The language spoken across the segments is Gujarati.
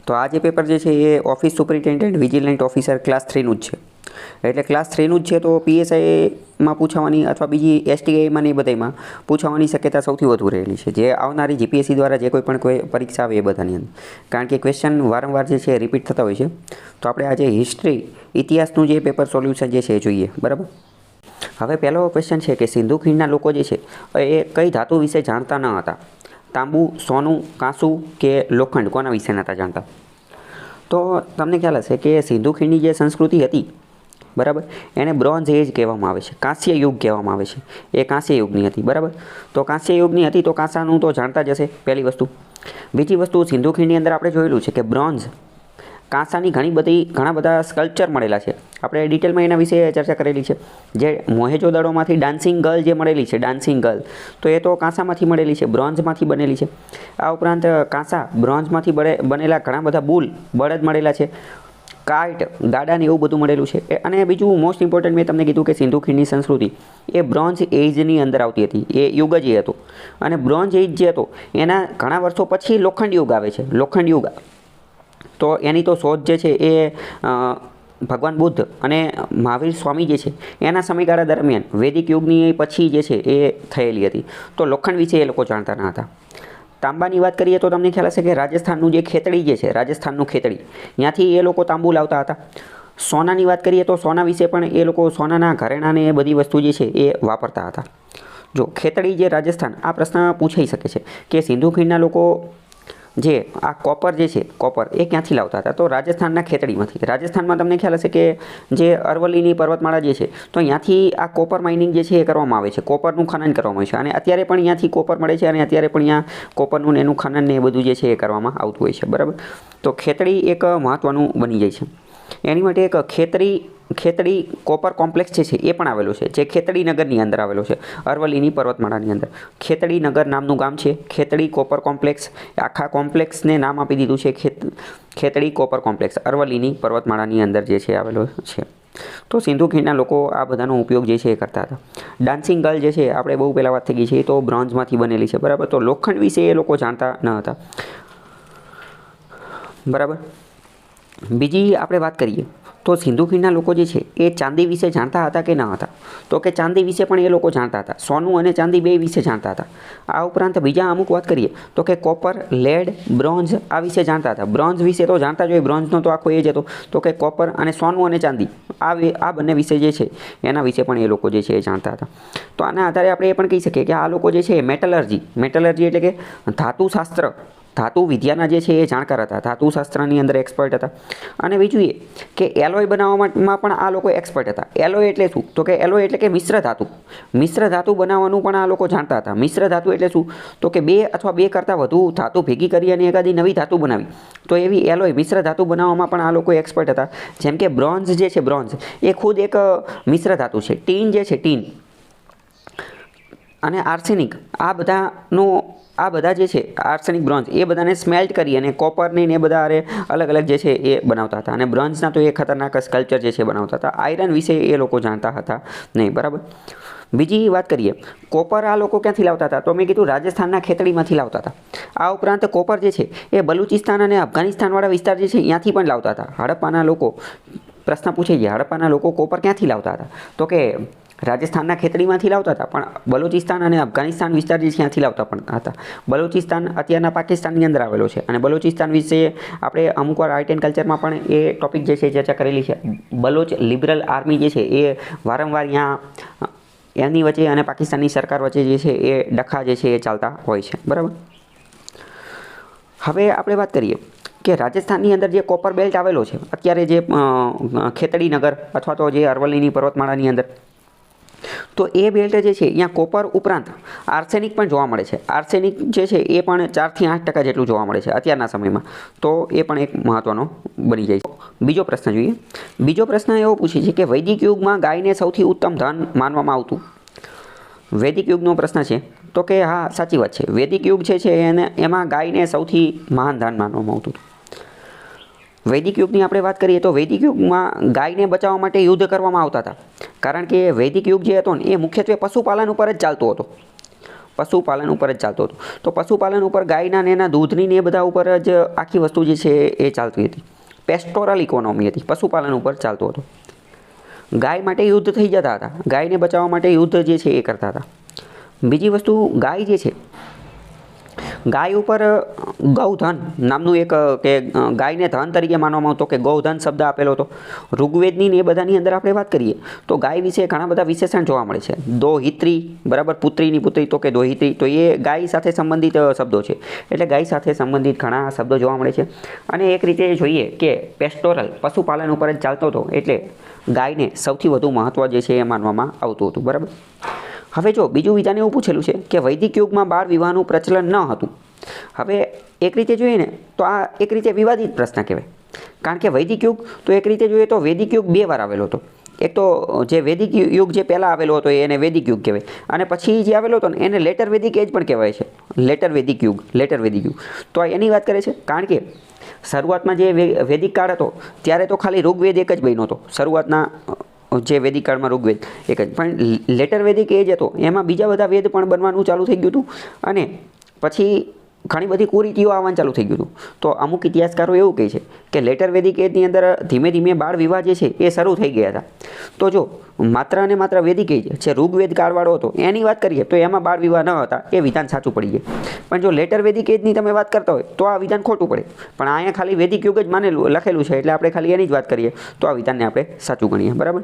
તો આ જે પેપર જે છે એ office superintendent vigilant officer class 3નું જ છે. એટલે ક્લાસ 3નું જ છે તો પીએસઆઈમાં પૂછવાની અથવા બીજી એસટીઆઈમાં ને એ બધામાં પૂછવાની શક્યતા સૌથી વધુ રહેલી છે, જે આવનારી જીપીએસસી દ્વારા જે કોઈ પરીક્ષા આવે એ બધાની અંદર. કારણ કે ક્વેશ્ચન વારંવાર જે છે રિપીટ થતા હોય છે. તો આપણે આજે હિસ્ટ્રી ઇતિહાસનું જે પેપર સોલ્યુશન જે છે એ જોઈએ. બરાબર. હવે પહેલો ક્વેશ્ચન છે કે સિંધુ ખીણના લોકો જે છે એ કઈ ધાતુ વિશે જાણતા ન હતા? તાંબુ, સોનું, કાંસુ કે લોખંડ, કોના વિશે નહોતા જાણતા? તો તમને ખ્યાલ હશે કે સિંધુ ખીણની જે સંસ્કૃતિ હતી, બરાબર, એને બ્રોન્ઝ એજ કહેવામાં આવે છે, કાંસ્ય યુગ કહેવામાં આવે છે. એ કાંસ્ય યુગની હતી. બરાબર. તો કાંસ્ય યુગની હતી તો કાંસાનું તો જાણતા જ હશે, પહેલી વસ્તુ. બીજી વસ્તુ, સિંધુ ખીણની અંદર આપણે જોયેલું છે કે બ્રોન્ઝ, કાંસાની ઘણા બધા સ્કલ્પચર મળેલા છે. આપણે ડિટેલમાં એના વિશે ચર્ચા કરેલી છે. જે મોહેજો-દડોમાંથી ડાન્સિંગ ગર્લ જે મળેલી છે, ડાન્સિંગ ગર્લ, તો એ તો કાંસામાંથી મળેલી છે, બ્રોન્ઝમાંથી બનેલી છે. આ ઉપરાંત કાંસા, બ્રોન્ઝમાંથી બનેલા ઘણા બધા બળદ મળેલા છે, કાર્ટ, ગાડાને એવું બધું મળેલું છે. અને બીજું મોસ્ટ ઇમ્પોર્ટન્ટ મેં તમને કીધું કે સિંધુ ખીણની સંસ્કૃતિ એ બ્રોન્ઝ એજની અંદર આવતી હતી. એ યુગ જ એ હતો. અને બ્રોન્ઝ એજ જે હતો એના ઘણા વર્ષો પછી લોખંડ યુગ આવે છે. લોખંડ યુગ, તો એની તો શોધ જે છે એ ભગવાન બુદ્ધ અને મહાવીર સ્વામી જે છે એના સમયગાળા દરમિયાન વૈદિક યુગની પછી જે છે એ થયેલી હતી. તો લોખંડ વિશે એ લોકો જાણતા ન હતા. તાંબાની વાત કરીએ તો તમને ખ્યાલ હશે કે રાજસ્થાનનું જે ખેતડી જે છે, રાજસ્થાનનું ખેતડી, ત્યાંથી એ લોકો તાંબુ લાવતા હતા. સોનાની વાત કરીએ તો સોના વિશે પણ એ લોકો સોનાના ઘરેણાને એ બધી વસ્તુ જે છે એ વાપરતા હતા. જો ખેતડી જે રાજસ્થાન, આ પ્રશ્ન પૂછાઈ શકે છે કે સિંધુ ખીણના લોકો જે આ કોપર જે છે, કોપર એ ક્યાંથી લાવતા હતા? તો રાજસ્થાનના ખેતડીમાંથી. રાજસ્થાનમાં તમને ખ્યાલ હશે કે જે અરવલ્લીની પર્વતમાળા જે છે, તો ત્યાંથી આ કોપર માઇનિંગ જે છે એ કરવામાં આવે છે, કોપરનું ખનન કરવામાં આવે છે. અને અત્યારે પણ ત્યાંથી કોપર મળે છે અને અત્યારે પણ ત્યાં કોપરનું એનું ખનન ને એ બધું જે છે એ કરવામાં આવતું હોય છે. બરાબર. તો ખેતડી એક મહત્ત્વનું બની જાય છે. એની માટે એક ખેતડી કોપર કોમ્પ્લેક્સ જે છે એ પણ આવેલું છે, જે ખેતડી નગરની અંદર આવેલો છે, અરવલ્લીની પર્વતમાળાની અંદર. ખેતડી નગર નામનું ગામ છે. ખેતડી કોપર કોમ્પ્લેક્સ, આખા કોમ્પ્લેક્સને નામ આપી દીધું છે ખેતડી કોપર કોમ્પ્લેક્સ, અરવલ્લીની પર્વતમાળાની અંદર જે છે આવેલો છે. તો સિંધુ ખીણના લોકો આ બધાનો ઉપયોગ જે છે એ કરતા હતા. ડાન્સિંગ ગર્લ જે છે આપણે બહુ પહેલાં વાત થઈ ગઈ છે, એ તો બ્રોન્ઝમાંથી બનેલી છે. બરાબર. તો લોખંડ વિશે એ લોકો જાણતા ન હતા. બરાબર. બીજી આપણે વાત કરીએ તો સિંધુ ખીણના લોકો જે છે એ ચાંદી વિશે જાણતા હતા કે ન હતા? તો કે ચાંદી વિશે પણ એ લોકો જાણતા હતા. સોનું અને ચાંદી બે વિશે જાણતા હતા. આ ઉપરાંત બીજા અમુક વાત કરીએ તો કે કોપર, લેડ, બ્રોન્ઝ આ વિશે જાણતા હતા. બ્રોન્ઝ વિશે તો જાણતા જ હોય, બ્રોન્ઝનો તો આખો એ જ હતો. તો કે કોપર અને સોનું અને ચાંદી આ બંને વિશે જે છે એના વિશે પણ એ લોકો જે છે એ જાણતા હતા. તો આના આધારે આપણે એ પણ કહી શકીએ કે આ લોકો જે છે મેટલર્જી એટલે કે ધાતુશાસ્ત્ર, ધાતુ વિદ્યાના જે છે એ જાણકાર હતા. ધાતુશાસ્ત્રની અંદર એક્સપર્ટ હતા. અને બીજું એ કે એલોય બનાવવામાં પણ આ લોકો એક્સપર્ટ હતા. એલોય એટલે શું? તો કે એલોય એટલે કે મિશ્ર ધાતુ. મિશ્ર ધાતુ બનાવવાનું પણ આ લોકો જાણતા હતા. મિશ્ર ધાતુ એટલે શું? તો કે બે અથવા બે કરતાં વધુ ધાતુ ભેગી કરી અને એકાદી નવી ધાતુ બનાવી, તો એવી એલોય મિશ્ર ધાતુ બનાવવામાં પણ આ લોકો એક્સપર્ટ હતા. જેમ કે બ્રોન્ઝ જે છે, બ્રોન્ઝ એ ખુદ એક મિશ્ર ધાતુ છે. ટીન જે છે, ટીન અને આર્સેનિક, આ બધા જે છે આર્સેનિક, બ્રોન્ઝ, એ બધાને સ્મેલ્ટ કરી અને કોપરની ને એ બધા અલગ અલગ જે છે એ બનાવતા હતા. અને બ્રોન્ઝના તો એ ખતરનાક સ્કલ્પચર જે છે બનાવતા હતા. આયરન વિશે એ લોકો જાણતા હતા નહીં. બરાબર. બીજી વાત કરીએ, કોપર આ લોકો ક્યાંથી લાવતા હતા? તો મેં કીધું રાજસ્થાનના ખેતડીમાંથી લાવતા હતા. આ ઉપરાંત કોપર જે છે એ બલુચિસ્તાન અને અફઘાનિસ્તાનવાળા વિસ્તાર જે છે ત્યાંથી પણ લાવતા હતા. હડપ્પાના લોકો, પ્રશ્ન પૂછાઈ ગયા, હડપ્પાના લોકો કોપર ક્યાંથી લાવતા હતા? તો કે રાજસ્થાનના ખેતડીમાંથી લાવતા હતા, પણ બલુચિસ્તાન અને અફઘાનિસ્તાન વિસ્તાર જે છે ત્યાંથી લાવતા પણ હતા. બલુચિસ્તાન અત્યારના પાકિસ્તાનની અંદર આવેલો છે. અને બલુચિસ્તાન વિશે આપણે અમુકવાર આર્ટ એન્ડ કલ્ચરમાં પણ એ ટોપિક જે છે ચર્ચા કરેલી છે. બલોચ લિબરલ આર્મી જે છે એ વારંવાર ત્યાં એમની વચ્ચે અને પાકિસ્તાનની સરકાર વચ્ચે જે છે એ ડખા જે છે એ ચાલતા હોય છે. બરાબર. હવે આપણે વાત કરીએ કે રાજસ્થાનની અંદર જે કોપર બેલ્ટ આવેલો છે, અત્યારે જે ખેતડી નગર અથવા તો જે અરવલ્લીની પર્વતમાળાની અંદર, તો એ બેલ્ટ જે છે અહીંયા કોપર ઉપરાંત આર્સેનિક પણ જોવા મળે છે. આર્સેનિક જે છે એ પણ 4 થી 8% જેટલું જોવા મળે છે અત્યારના સમયમાં. તો એ પણ એક મહત્ત્વનો બની જાય છે. બીજો પ્રશ્ન જોઈએ. બીજો પ્રશ્ન એવો પૂછે છે કે વૈદિક યુગમાં ગાયને સૌથી ઉત્તમ ધન માનવામાં આવતું? વૈદિક યુગનો પ્રશ્ન છે. તો કે હા, સાચી વાત છે. વૈદિક યુગ છે એમાં ગાયને સૌથી મહાન ધન માનવામાં આવતું. વૈદિક યુગની આપણે વાત કરીએ તો વૈદિક યુગમાં ગાયને બચાવવા માટે યુદ્ધ કરવામાં આવતા હતા. કારણ કે વૈદિક યુગ જે હતો ને એ મુખ્યત્વે પશુપાલન ઉપર જ ચાલતો હતો. પશુપાલન ઉપર જ ચાલતો હતો. તો પશુપાલન ઉપર ગાયના ને એના દૂધની ને એ બધા ઉપર જ આખી વસ્તુ જે છે એ ચાલતી હતી. પેસ્ટોરલ ઇકોનોમી હતી, પશુપાલન ઉપર ચાલતો હતો. ગાય માટે યુદ્ધ થઈ જતા હતા, ગાયને બચાવવા માટે યુદ્ધ જે છે એ કરતા હતા. બીજી વસ્તુ, ગાય જે છે, ગાય ઉપર ગૌધન નામનું એક કે ગાયને ધન તરીકે માનવામાં આવતો કે ગૌધન શબ્દ આપેલો હતો. ઋગ્વેદની ને એ બધાની અંદર આપણે વાત કરીએ તો ગાય વિશે ઘણા બધા વિશેષણ જોવા મળે છે. દોહિત્રી, બરાબર, પુત્રીની પુત્રી તો કે દોહિત્રી, તો એ ગાય સાથે સંબંધિત શબ્દો છે. એટલે ગાય સાથે સંબંધિત ઘણા શબ્દો જોવા મળે છે. અને એક રીતે જોઈએ કે પેસ્ટોરલ, પશુપાલન ઉપર જ ચાલતો હતો એટલે ગાયને સૌથી વધુ મહત્ત્વ જે છે એ માનવામાં આવતું હતું. બરાબર. હવે જો બીજું વિધાન એવું પૂછેલું છે કે વૈદિક યુગમાં બાળ વિવાહનું પ્રચલન ન હતું. હવે એક રીતે જોઈએ ને તો આ એક રીતે વિવાદિત પ્રશ્ન કહેવાય. કારણ કે વૈદિક યુગ તો એક રીતે જોઈએ તો વૈદિક યુગ 2 વાર આવેલો હતો. એક તો જે વૈદિક યુગ જે પહેલાં આવેલો હતો એને વૈદિક યુગ કહેવાય, અને પછી જે આવેલો હતો ને એને લેટર વૈદિક એજ પણ કહેવાય છે. લેટર વૈદિક યુગ. તો એની વાત કરે છે. કારણ કે શરૂઆતમાં જે વૈદિક કાળ હતો ત્યારે તો ખાલી ઋગ્વેદ એક જ બન્યો હતો. શરૂઆતના જે વૈદિક કાળમાં ઋગ્વેદ એક જ, પણ લેટર વૈદિક એજ હતો એમાં બીજા બધા વેદ પણ બનવાનું ચાલુ થઈ ગયું હતું, અને પછી ઘણી બધી કુરીતિઓ આવવાનું ચાલુ થઈ ગયું હતું. તો અમુક ઇતિહાસકારો એવું કહે છે કે લેટર વૈદિક એજની અંદર ધીમે ધીમે બાળ વિવાહ જે છે એ શરૂ થઈ ગયા હતા. તો જો માત્ર અને માત્ર વૈદિક એજ જે ઋગ્વેદ કાળવાળો હતો એની વાત કરીએ તો એમાં બાળ વિવાહ ન હતા, એ વિધાન સાચું પડી જાય. પણ જો લેટર વૈદિક એજની તમે વાત કરતા હોય તો આ વિધાન ખોટું પડે. પણ અહીંયા ખાલી વૈદિક યુગ જ માનેલું લખેલું છે એટલે આપણે ખાલી એની જ વાત કરીએ તો આ વિધાનને આપણે સાચું ગણીએ. બરાબર.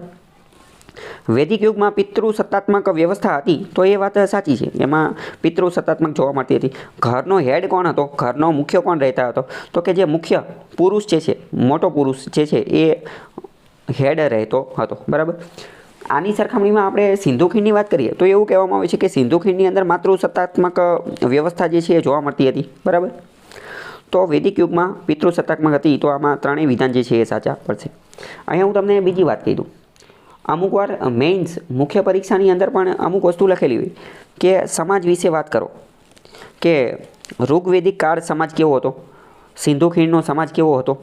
વૈદિક યુગમાં પિતૃસત્તાત્મક વ્યવસ્થા હતી તો એ વાત સાચી છે. એમાં પિતૃસત્તાત્મક જોવા મળતી હતી. ઘરનો હેડ કોણ હતો, ઘરનો મુખ્ય કોણ રહેતા હતો, તો કે જે મુખ્ય પુરુષ જે છે, મોટો પુરુષ જે છે એ હેડ રહેતો હતો. બરાબર. આની સરખામણીમાં આપણે સિંધુ ખીણની વાત કરીએ તો એવું કહેવામાં આવે છે કે સિંધુ ખીણની અંદર માતૃસત્તાત્મક વ્યવસ્થા જે છે એ જોવા મળતી હતી. બરાબર. તો વૈદિક યુગમાં પિતૃસત્તાત્મક હતી તો આમાં ત્રણેય વિધાન જે છે એ સાચા પડશે. અહીંયા હું તમને બીજી વાત કહી દઉં. અમુક વાર મેઇન્સ મુખ્ય પરીક્ષાની અંદર પણ અમુક વસ્તુ લખેલી હોય કે સમાજ વિશે વાત કરો, કે ઋગ્વેદિક કાળ સમાજ કેવો હતો, સિંધુ ખીણનો સમાજ કેવો હતો,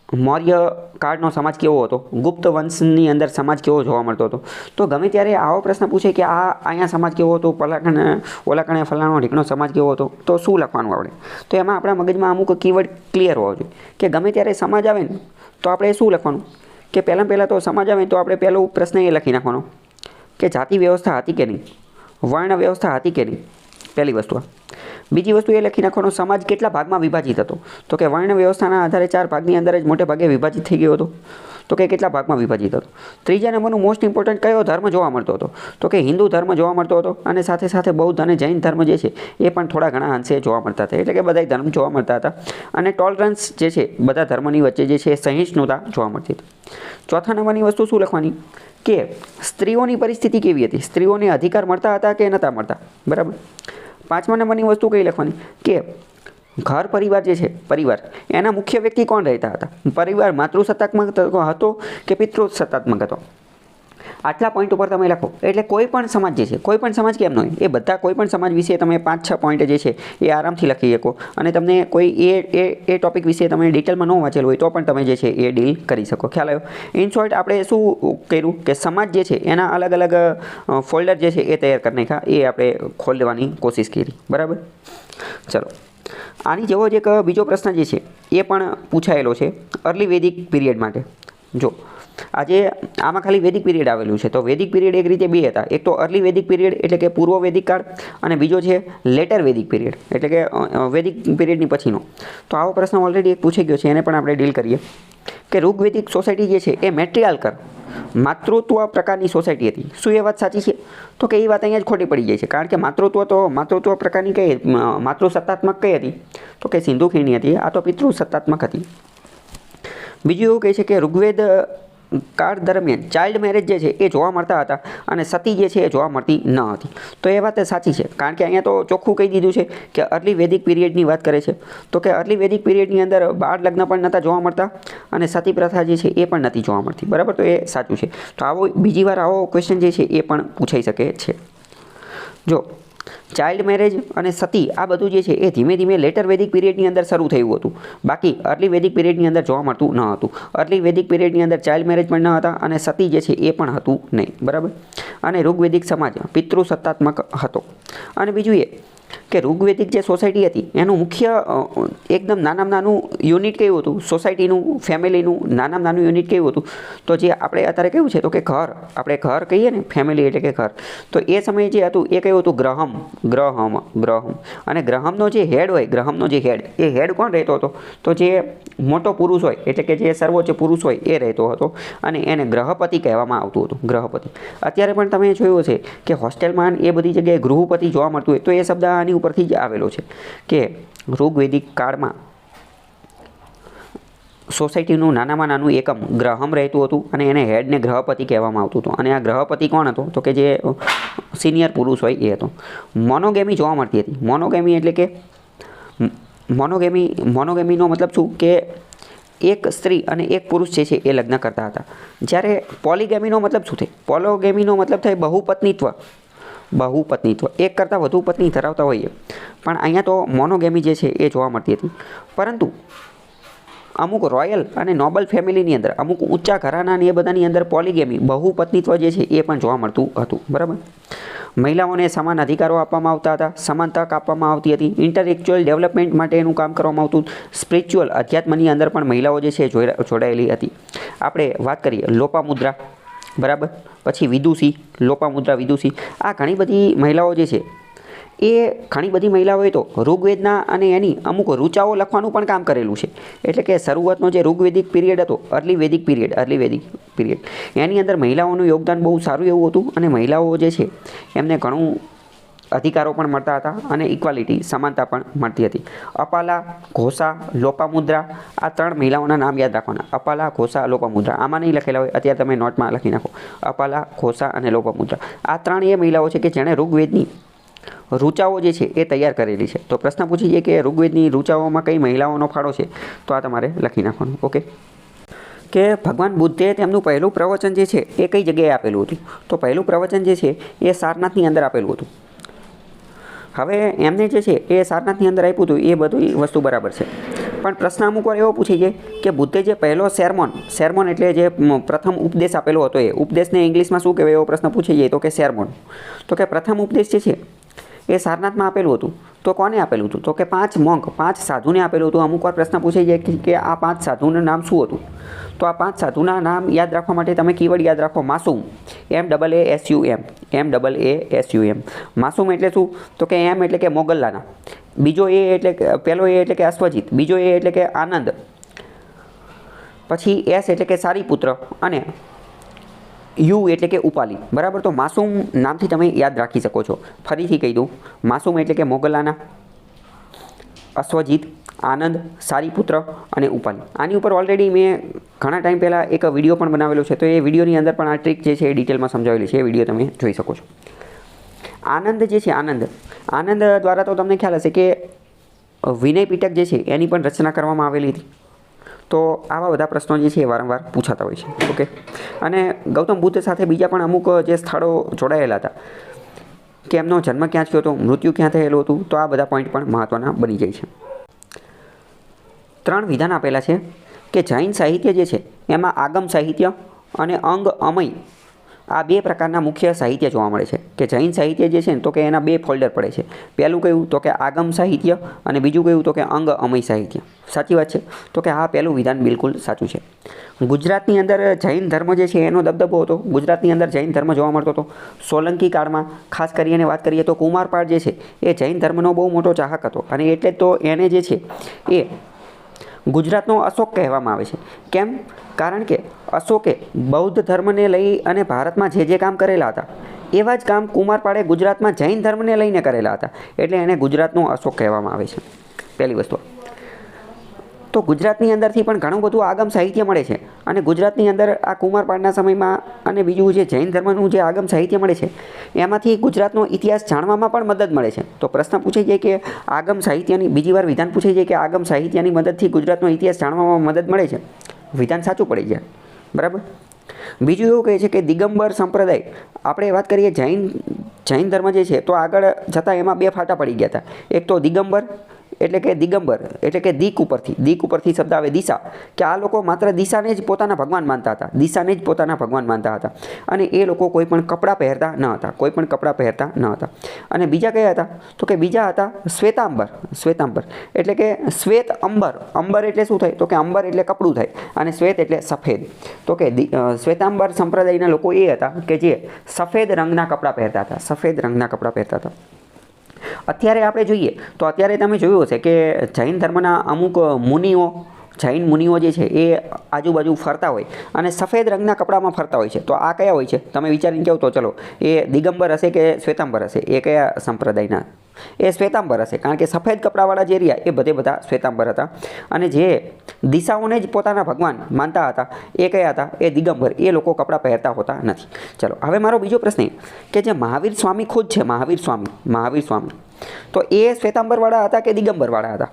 મૌર્ય કાળનો સમાજ કેવો હતો, ગુપ્ત વંશની અંદર સમાજ કેવો જોવા મળતો હતો. તો ગમે ત્યારે આવો પ્રશ્ન પૂછે કે અહીંયા સમાજ કેવો હતો, ઓલાકણે ફલાણો ઢીકણો સમાજ કેવો હતો, તો શું લખવાનું આવડે? તો એમાં આપણા મગજમાં અમુક કીવર્ડ ક્લિયર હોવો જોઈએ કે ગમે ત્યારે સમાજ આવે ને તો આપણે શું લખવાનું, કે પહેલાં તો સમાજ આવે તો આપણે પહેલો પ્રશ્ન એ લખી નાખવાનો કે જાતિ વ્યવસ્થા હતી કે નહીં, વર્ણ વ્યવસ્થા હતી કે નહીં, પહેલી વસ્તુ. બીજી વસ્તુ એ લખી નાખવાનો સમાજ કેટલા ભાગમાં વિભાજિત હતો, તો કે વર્ણ વ્યવસ્થાના આધારે 4 ભાગની અંદર જ મોટે ભાગે વિભાજિત થઈ ગયો હતો, તો કે કેટલા ભાગમાં વિભાજિત હતો. ત્રીજા નંબરનું મોસ્ટ ઇમ્પોર્ટન્ટ કયો ધર્મ જોવા મળતો હતો, તો કે હિન્દુ ધર્મ જોવા મળતો હતો, અને સાથે સાથે બૌદ્ધ અને જૈન ધર્મ જે છે એ પણ થોડા ઘણા અંશે જોવા મળતા હતા. એટલે કે બધા ધર્મ જોવા મળતા હતા, અને ટોલરન્સ જે છે બધા ધર્મની વચ્ચે જે છે સહિષ્ણુતા જોવા મળતી હતી. ચોથા નંબરની વસ્તુ શું લખવાની કે સ્ત્રીઓની પરિસ્થિતિ કેવી હતી, સ્ત્રીઓને અધિકાર મળતા હતા કે નહોતા મળતા. બરાબર. પાંચમા નંબરની વસ્તુ કઈ લખવાની કે ઘર પરિવાર જે છે, પરિવાર એના મુખ્ય વ્યક્તિ કોણ રહેતા હતા, પરિવાર માતૃસત્તાત્મક હતો કે પિતૃસત્તાત્મક હતો. આટલા પોઈન્ટ ઉપર તમે લખો એટલે કોઈ પણ સમાજ જે છે, કોઈ પણ સમાજ કેમ ન હોય, એ બધા કોઈ પણ સમાજ વિશે તમે 5-6 પોઈન્ટ જે છે એ આરામથી લખી શકો, અને તમને કોઈ એ ટોપિક વિશે તમે ડિટેલમાં ન વાંચેલું હોય તો પણ તમે જે છે એ ડીલ કરી શકો. ખ્યાલ આવ્યો? ઇન શોર્ટ આપણે શું કર્યું કે સમાજ જે છે એના અલગ અલગ ફોલ્ડર જે છે એ તૈયાર કરી નાખ્યા, એ આપણે ખોલવાની કોશિશ કરી. બરાબર. ચલો, આની જેવો જ એક બીજો પ્રશ્ન જે છે એ પણ પૂછાયેલો છે અર્લી વૈદિક પીરિયડ માટે. જો આજે આમાં ખાલી વૈદિક પીરિયડ આવેલું છે, તો વૈદિક પીરિયડ એક રીતે 2 હતા. એક તો અર્લી વૈદિક પીરિયડ એટલે કે પૂર્વ વૈદિક કાળ, અને બીજો છે લેટર વૈદિક પીરિયડ એટલે કે વૈદિક પીરિયડની પછીનો. તો આવો પ્રશ્ન ઓલરેડી એક પૂછાઈ ગયો છે, એને પણ આપણે ડીલ કરીએ કે ઋગ્વૈદિક સોસાયટી જે છે એ મેટ્રિયાર્કલ માતૃત્વ પ્રકારની સોસાયટી હતી. શું એ વાત સાચી છે? તો કે એ વાત અહીંયા જ ખોટી પડી જાય છે. કારણ કે માતૃત્વ પ્રકારની કઈ માતૃસત્તાત્મક કઈ હતી, તો કે સિંધુ ખીણની હતી. આ તો પિતૃસત્તાત્મક હતી. બીજું એવું કહે છે કે ઋગ્વેદ કાળ દરમિયાન ચાઇલ્ડ મેરેજ જે છે એ જોવા મળતા હતા, અને સતી જે છે એ જોવા મળતી ન હતી. તો એ વાત સાચી છે, કારણ કે અહીંયા તો ચોખ્ખું કહી દીધું છે કે અર્લી વૈદિક પીરિયડની વાત કરે છે. તો કે અર્લી વૈદિક પીરિયડની અંદર બાળ લગ્ન પણ નહોતા જોવા મળતા, અને સતી પ્રથા જે છે એ પણ નથી જોવા મળતી. બરાબર. તો એ સાચું છે. તો આવો બીજી વાર આવો ક્વેશ્ચન જે છે એ પણ પૂછાઈ શકે છે. જો ચાઇલ્ડ મેરેજ અને સતી આ બધું જે છે એ ધીમે ધીમે લેટર વેદિક પીરિયડની અંદર શરૂ થયું હતું. બાકી અર્લી વેદિક પીરિયડની અંદર જોવા મળતું ન હતું. અર્લી વેદિક પીરિયડની અંદર ચાઇલ્ડ મેરેજ પણ ન હતા અને સતી જે છે એ પણ હતું નહીં. બરાબર. અને ઋગ્વેદિક સમાજ પિતૃસત્તાત્મક હતો. અને બીજું એ કે ઋગ્વેદિક જે સોસાયટી હતી એનું મુખ્ય એકદમ નાનામાં નાનું યુનિટ કયું હતું, સોસાયટીનું, ફેમિલીનું નાનામાં નાનું યુનિટ કયું હતું, તો જે આપણે અત્યારે કેવું છે તો કે ઘર, આપણે ઘર કહીએ ને, ફેમિલી એટલે કે ઘર, તો એ સમયે જે હતું એ કયું હતું, ગ્રહમ. અને ગ્રહમનો જે હેડ હોય, ગ્રહમનો જે હેડ, એ હેડ કોણ રહેતો હતો, તો જે મોટો પુરુષ હોય એટલે કે જે સર્વોચ્ચ પુરુષ હોય એ રહેતો હતો અને એને ગ્રહપતિ કહેવામાં આવતું હતું. ગ્રહપતિ. અત્યારે પણ તમે જોયું છે કે હોસ્ટેલમાં એ બધી જગ્યાએ ગૃહપતિ જોવા મળતું હોય, તો એ શબ્દ આની ઉપરથી જ આવેલો છે કે ઋગ્વેદિક કાળમાં સોસાયટીનું નાનામાં નાનું એકમ ગ્રહમ રહેતું હતું અને એને હેડને ગ્રહપતિ કહેવામાં આવતું હતું. અને આ ગ્રહપતિ કોણ હતો, તો કે જે સિનિયર પુરુષ હોય એ હતો. મોનોગેમી જોવા મળતી હતી. મોનોગેમી એટલે કે મોનોગેમીનો મતલબ શું કે એક સ્ત્રી અને એક પુરુષ જે છે એ લગ્ન કરતા હતા. જ્યારે પોલીગેમીનો મતલબ શું થાય, પોલોગેમીનો મતલબ થાય બહુપત્નીત્વ, એક કરતાં વધુ પત્ની ધરાવતા હોઈએ. પણ અહીંયા તો મોનોગેમી જે છે એ જોવા મળતી હતી. પરંતુ અમુક રોયલ અને નોબલ ફેમિલીની અંદર, અમુક ઊંચા ઘરાના એ બધાની અંદર પોલીગેમી, બહુપત્નીત્વ જે છે એ પણ જોવા મળતું હતું. બરાબર. મહિલાઓને સમાન અધિકારો આપવામાં આવતા હતા, સમાન તક આપવામાં આવતી હતી, ઇન્ટલેક્ચ્યુઅલ ડેવલપમેન્ટ માટે એનું કામ કરવામાં આવતું. સ્પિરિચ્યુઅલ, અધ્યાત્મની અંદર પણ મહિલાઓ જે છે જોડાયેલી હતી. આપણે વાત કરીએ લોપામુદ્રા, બરાબર, પછી વિદુષી, લોપામુદ્રા, વિદુષી, આ ઘણી બધી મહિલાઓ જે છે એ ઘણી બધી મહિલાઓએ તો ઋગ્વેદના અને એની અમુક ઋચાઓ લખવાનું પણ કામ કરેલું છે. એટલે કે શરૂઆતનો જે ઋગ્વેદિક પીરિયડ હતો, અર્લી વેદિક પીરિયડ, એની અંદર મહિલાઓનું યોગદાન બહુ સારું એવું હતું અને મહિલાઓ જે છે એમને ઘણું અધિકારો પણ મળતા હતા અને ઇક્વાલિટી, સમાનતા પણ મળતી હતી. અપાલા, ઘોષા, લોપામુદ્રા, આ 3 મહિલાઓના નામ યાદ રાખવાના. અપાલા, ઘોષા, લોપામુદ્રા. આમાં નહીં લખેલા હોય, અત્યારે તમે નોટમાં લખી નાખો. અપાલા, ઘોષા અને લોપામુદ્રા. આ 3 એ મહિલાઓ છે કે જેણે ઋગ્વેદની ઋચાઓ જે છે એ તૈયાર કરેલી છે. તો પ્રશ્ન પૂછી જાય કે ઋગ્વેદની ઋચાઓમાં કઈ મહિલાઓનો ફાળો છે, તો આ તમારે લખી નાખવાનું. ઓકે. કે ભગવાન બુદ્ધે તેમનું પહેલું પ્રવચન જે છે એ કઈ જગ્યાએ આપેલું હતું, તો પહેલું પ્રવચન જે છે એ સારનાથની અંદર આપેલું હતું. હવે એમને જે છે એ સારનાથની અંદર આપ્યું હતું, એ બધી વસ્તુ બરાબર છે. પણ પ્રશ્ન અમુક વાર એવો પૂછી જાય કે બુદ્ધે જે પહેલો સેરમોન એટલે જે પ્રથમ ઉપદેશ આપેલો હતો, એ ઉપદેશને ઇંગ્લિશમાં શું કહેવાય એવો પ્રશ્ન પૂછી જાય તો કે સેરમોન. તો કે પ્રથમ ઉપદેશ જે છે એ સારનાથમાં આપેલું હતું. તો કોને આપેલું હતું, તો કે 5 મોંક, 5 સાધુને આપેલું હતું. અમુક વાર પ્રશ્ન પૂછાઈ જાય કે આ 5 સાધુનું નામ શું હતું, તો આ 5 સાધુના નામ યાદ રાખવા માટે તમે કીવર્ડ યાદ રાખો, માસૂમ, MAASUM. માસૂમ એટલે શું, તો કે એમ એટલે કે મોગલ્લાના, બીજો એ એટલે કે પહેલો એ એટલે કે અશ્વજીત, બીજો એ એટલે કે આનંદ, પછી એસ એટલે કે સારીપુત્ર અને યુ એટલે કે ઉપાલી. બરાબર. તો માસૂમ નામથી તમે યાદ રાખી શકો છો. ફરીથી કહી દઉં, માસૂમ એટલે કે મોગલાના, અશ્વજીત, આનંદ, સારીપુત્ર અને ઉપાલી. આની ઉપર ઓલરેડી મેં ઘણા ટાઈમ પહેલાં એક વિડીયો પણ બનાવેલો છે, તો એ વિડીયોની અંદર પણ આ ટ્રીક જે છે એ ડિટેલમાં સમજાવેલી છે. એ વિડીયો તમે જોઈ શકો છો. આનંદ જે છે, આનંદ દ્વારા તો તમને ખ્યાલ હશે કે વિનય પીટક જે છે એની પણ રચના કરવામાં આવેલી હતી. તો આવા બધા પ્રશ્નો જે છે એ વારંવાર પૂછાતા હોય છે. ઓકે. અને ગૌતમ બુદ્ધ સાથે બીજા પણ અમુક જે સ્થળો જોડાયેલા હતા કે એમનો જન્મ ક્યાં થયો હતો, મૃત્યુ ક્યાં થયેલું હતું, તો આ બધા પોઈન્ટ પણ મહત્ત્વના બની જાય છે. 3 વિધાન આપેલા છે કે જૈન સાહિત્ય જે છે એમાં આગમ સાહિત્ય અને અંગ અમય, આ 2 પ્રકારના મુખ્ય સાહિત્ય જોવા મળે છે. કે જૈન સાહિત્ય જે છે ને તો કે એના 2 ફોલ્ડર પડે છે. પહેલું કયું, તો કે આગમ સાહિત્ય અને બીજું કયું, તો કે અંગ અમય સાહિત્ય. સાચી વાત છે. તો કે આ પહેલું વિધાન બિલકુલ સાચું છે. ગુજરાતની અંદર જૈન ધર્મ જે છે એનો દબદબો હતો. ગુજરાતની અંદર જૈન ધર્મ જોવા મળતો હતો. સોલંકી કાળમાં ખાસ કરીને વાત કરીએ તો કુમારપાળ જે છે એ જૈન ધર્મનો બહુ મોટો ચાહક હતો અને એટલે જ તો એને જે છે એ ગુજરાતનો અશોક કહેવામાં આવે છે. કેમ? કારણ કે અશોકે બૌદ્ધ ધર્મને લઈ અને ભારતમાં જે કામ કરેલા હતા એવા જ કામ કુમારપાળે ગુજરાતમાં જૈન ધર્મને લઈને કરેલા હતા, એટલે એને ગુજરાતનો અશોક કહેવામાં આવે છે. પહેલી વસ્તુ. તો ગુજરાતની અંદરથી પણ ઘણું બધું આગમ સાહિત્ય મળે છે અને ગુજરાતની અંદર આ કુમારપાળના સમયમાં અને બીજું જે જૈન ધર્મનું જે આગમ સાહિત્ય મળે છે એમાંથી ગુજરાતનો ઇતિહાસ જાણવામાં પણ મદદ મળે છે. તો પ્રશ્ન પૂછાઈ જાય કે આગમ સાહિત્યની, બીજી વાર વિધાન પૂછાઈ જાય કે આગમ સાહિત્યની મદદથી ગુજરાતનો ઇતિહાસ જાણવામાં મદદ મળે છે, વિધાન સાચું પડી જાય. બરાબર. બીજું એવું કહે છે કે દિગંબર સંપ્રદાય, આપણે વાત કરીએ જૈન જૈન ધર્મ જે છે તો આગળ જતાં એમાં બે ફાટા પડી ગયા હતા. એક તો દિગંબર એટલે કે દીક ઉપરથી શબ્દ આવે દિશા, કે આ લોકો માત્ર દિશાને જ પોતાના ભગવાન માનતા હતા. અને એ લોકો કોઈ પણ કપડાં પહેરતા ન હતા. અને બીજા કયા હતા? તો કે બીજા હતા શ્વેતાંબર એટલે કે શ્વેત અંબર એટલે શું થાય? તો કે અંબર એટલે કપડું થાય અને શ્વેત એટલે સફેદ. તો કે શ્વેતાંબર સંપ્રદાયના લોકો એ હતા કે જે સફેદ રંગના કપડાં પહેરતા હતા. અત્યારે આપણે જોઈએ તો અત્યારે તમે જોયું હશે કે જૈન ધર્મના અમુક જૈન મુનિઓ જે છે એ આજુબાજુ ફરતા હોય અને સફેદ રંગના કપડામાં ફરતા હોય છે. તો આ કયા હોય છે? તમે વિચારીને કહો તો ચલો, એ દિગંબર હશે કે શ્વેતાંબર હશે? એ કયા સંપ્રદાયના? એ શ્વેતાંબર હશે, કારણ કે સફેદ કપડાવાળા જે રહ્યા એ બધા શ્વેતાંબર હતા. અને જે દિશાઓને જ પોતાના ભગવાન માનતા હતા એ કયા હતા? એ દિગંબર. એ લોકો કપડાં પહેરતા હોતા નથી. ચલો, હવે મારો બીજો પ્રશ્ન કે જે મહાવીર સ્વામી ખુદ છે, મહાવીર સ્વામી, તો એ શ્વેતાંબરવાળા હતા કે દિગંબરવાળા હતા?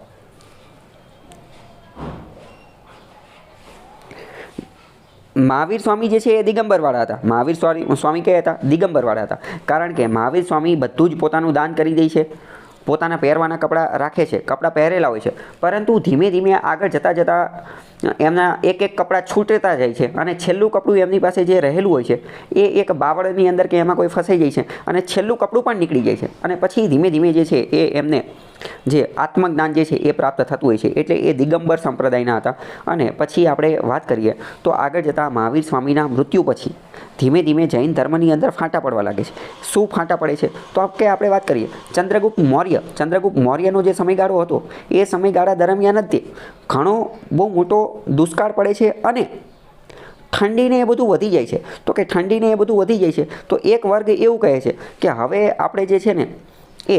મહાવીર સ્વામી જે છે એ દિગંબરવાળા હતા. મહાવીર સ્વામી કયા હતા? દિગંબરવાળા હતા. કારણ કે મહાવીર સ્વામી બધું જ પોતાનું દાન કરી દે છે, પોતાના પહેરવાના કપડાં રાખે છે, કપડાં પહેરેલા હોય છે, પરંતુ ધીમે ધીમે આગળ જતાં એમના એક કપડાં છૂટતા જાય છે અને છેલ્લું કપડું એમની પાસે જે રહેલું હોય છે એ એક બાવળની અંદર કે એમાં કોઈ ફસાઈ જાય છે અને છેલ્લું કપડું પણ નીકળી જાય છે. અને પછી ધીમે ધીમે જે છે એ એમને જે આત્મજ્ઞાન જે છે એ પ્રાપ્ત થતું હોય છે. એટલે એ દિગંબર સંપ્રદાયના હતા. અને પછી આપણે વાત કરીએ તો આગળ જતાં મહાવીર સ્વામીના મૃત્યુ પછી ધીમે ધીમે જૈન ધર્મની અંદર ફાંટા પડવા લાગે છે. શું ફાંટા પડે છે? તો આપણે વાત કરીએ ચંદ્રગુપ્ત મૌર્યનો જે સમયગાળો હતો એ સમયગાળા દરમિયાન જ ઘણો બહુ મોટો દુષ્કાળ પડે છે અને ઠંડીને એ બધું વધી જાય છે. તો કે ઠંડીને એ બધું વધી જાય છે તો એક વર્ગ એવું કહે છે કે હવે આપણે જે છે ને એ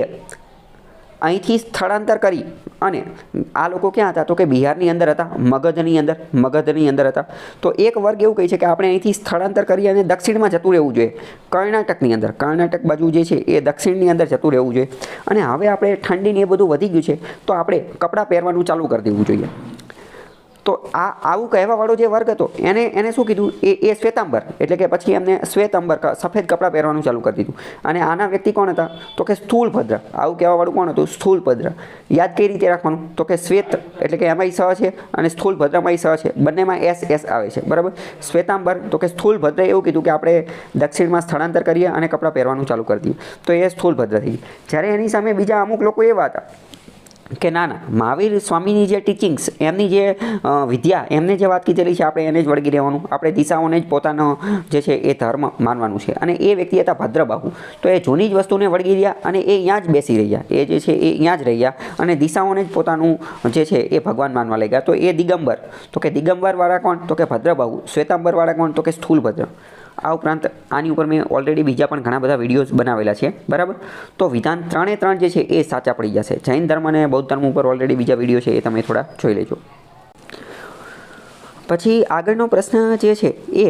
અહીંથી સ્થળાંતર કરી અને આ લોકો ક્યાં હતા? તો કે બિહારની અંદર હતા, મગધની અંદર હતા. તો એક વર્ગ એવું કહે છે કે આપણે અહીંથી સ્થળાંતર કરી અને દક્ષિણમાં જતું રહેવું જોઈએ, કર્ણાટક બાજુ જે છે એ દક્ષિણની અંદર જતું રહેવું જોઈએ. અને હવે આપણે ઠંડીને એ બધું વધી ગયું છે તો આપણે કપડાં પહેરવાનું ચાલુ કરી દેવું જોઈએ. તો આવું કહેવાવાળો જે વર્ગ હતો એને શું કીધું? એ શ્વેતાંબર એટલે કે પછી એમને શ્વેતાંબર સફેદ કપડાં પહેરવાનું ચાલુ કરી દીધું. અને આના વ્યક્તિ કોણ હતા? તો કે સ્થૂળભદ્ર. આવું કહેવાવાળું કોણ હતું? સ્થૂળભદ્ર. યાદ કઈ રીતે રાખવાનું? તો કે શ્વેત એટલે કે એમાંય સ છે અને સ્થૂળભદ્રમાંય સ છે, બંનેમાં એસ આવે છે, બરાબર? શ્વેતાંબર તો કે સ્થૂળભદ્રે એવું કીધું કે આપણે દક્ષિણમાં સ્થળાંતર કરીએ અને કપડાં પહેરવાનું ચાલુ કરી દઈએ. તો એ સ્થૂળભદ્ર થઈ. જ્યારે એની સામે બીજા અમુક લોકો એવા હતા કે ના, મહાવીર સ્વામીની જે ટીચિંગ્સ, એમની જે વિદ્યા, એમને જે વાત કીધેલી છે આપણે એને જ વળગી રહેવાનું, આપણે દિશાઓને જ પોતાનો જે છે એ ધર્મ માનવાનું છે. અને એ વ્યક્તિ હતા ભદ્રબાહુ. તો એ જૂની જ વસ્તુને વળગી રહ્યા અને એ અહીંયા જ બેસી રહ્યા, એ જે છે એ અહીંયા જ રહ્યા અને દિશાઓને જ પોતાનું જે છે એ ભગવાન માનવા લાગ્યા. તો એ દિગંબર. તો કે દિગંબરવાળા કોણ? તો કે ભદ્રબાહુ. શ્વેતાંબરવાળા કોણ? તો કે સ્થૂળભદ્ર. આ ઉપરાંત આની ઉપર મેં ઓલરેડી બીજા પણ ઘણા બધા વિડીયોઝ બનાવેલા છે, બરાબર? તો વિધાન 3 જે છે એ સાચા પડી જશે. જૈન ધર્મ અને બૌદ્ધ ધર્મ ઉપર ઓલરેડી બીજા વિડીયો છે એ તમે થોડા જોઈ લેજો. પછી આગળનો પ્રશ્ન જે છે એ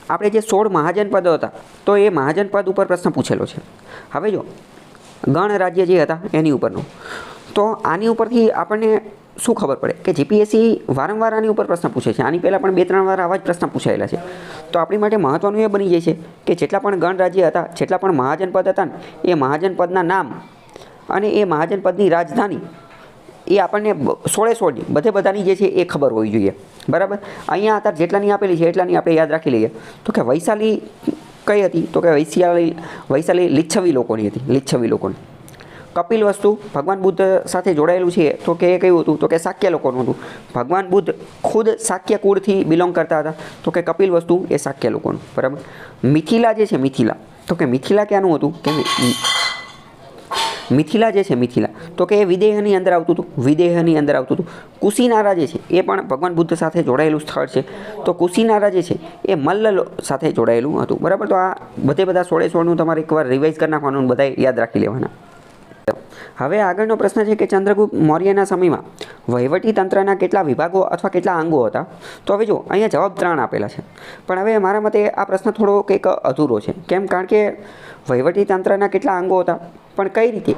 આપણે જે 16 મહાજનપદો હતા તો એ મહાજનપદ ઉપર પ્રશ્ન પૂછેલો છે. હવે જો ગણ રાજ્ય જે હતા એની ઉપરનો, તો આની ઉપરથી આપણને શું ખબર પડે કે જીપીએસસી વારંવાર આની ઉપર પ્રશ્ન પૂછે છે. આની પહેલાં પણ 2-3 વાર આવા જ પ્રશ્ન પૂછાયેલા છે. તો આપણી માટે મહત્ત્વનું એ બની જાય છે કે જેટલા પણ ગણ રાજ્ય હતા, જેટલા પણ મહાજનપદ હતા ને, એ મહાજનપદના નામ અને એ મહાજનપદની રાજધાની એ આપણને 16 બધાની જે છે એ ખબર હોવી જોઈએ, બરાબર? અહીંયા અત્યારે જેટલાની આપેલી છે એટલાની આપણે યાદ રાખી લઈએ. તો કે વૈશાલી કઈ હતી? તો કે વૈશાલી લીચ્છવી લોકોની હતી. કપિલવસ્તુ ભગવાન બુદ્ધ સાથે જોડાયેલું છે તો કે એ કયું હતું? તો કે શાક્ય લોકોનું હતું. ભગવાન બુદ્ધ ખુદ શાક્ય કુળથી બિલોંગ કરતા હતા. તો કે કપિલવસ્તુ એ શાક્ય લોકોનું, બરાબર? મિથિલા જે છે, તો કે મિથિલા ક્યાંનું હતું? કે મિથિલા જે છે તો કે એ વિદેહની અંદર આવતું હતું. કુશીનારા જે છે એ પણ ભગવાન બુદ્ધ સાથે જોડાયેલું સ્થળ છે. તો કુશીનારા જે છે એ મલ્લ સાથે જોડાયેલું હતું, બરાબર? તો આ બધા 16 તમારે એકવાર રિવાઇઝ કરી નાખવાનું, બધા યાદ રાખી લેવાના. હવે આગળનો પ્રશ્ન છે કે ચંદ્રગુપ્ત મૌર્યના સમયમાં વહીવટી તંત્રના કેટલા વિભાગો અથવા કેટલા અંગો હતા? તો હવે જો અહીંયા જવાબ 3 આપેલા છે, પણ હવે મારા મતે આ પ્રશ્ન થોડો કંઈક અધૂરો છે. કેમ? કારણ કે વહીવટી તંત્રના કેટલા અંગો હતા, પણ કઈ રીતે,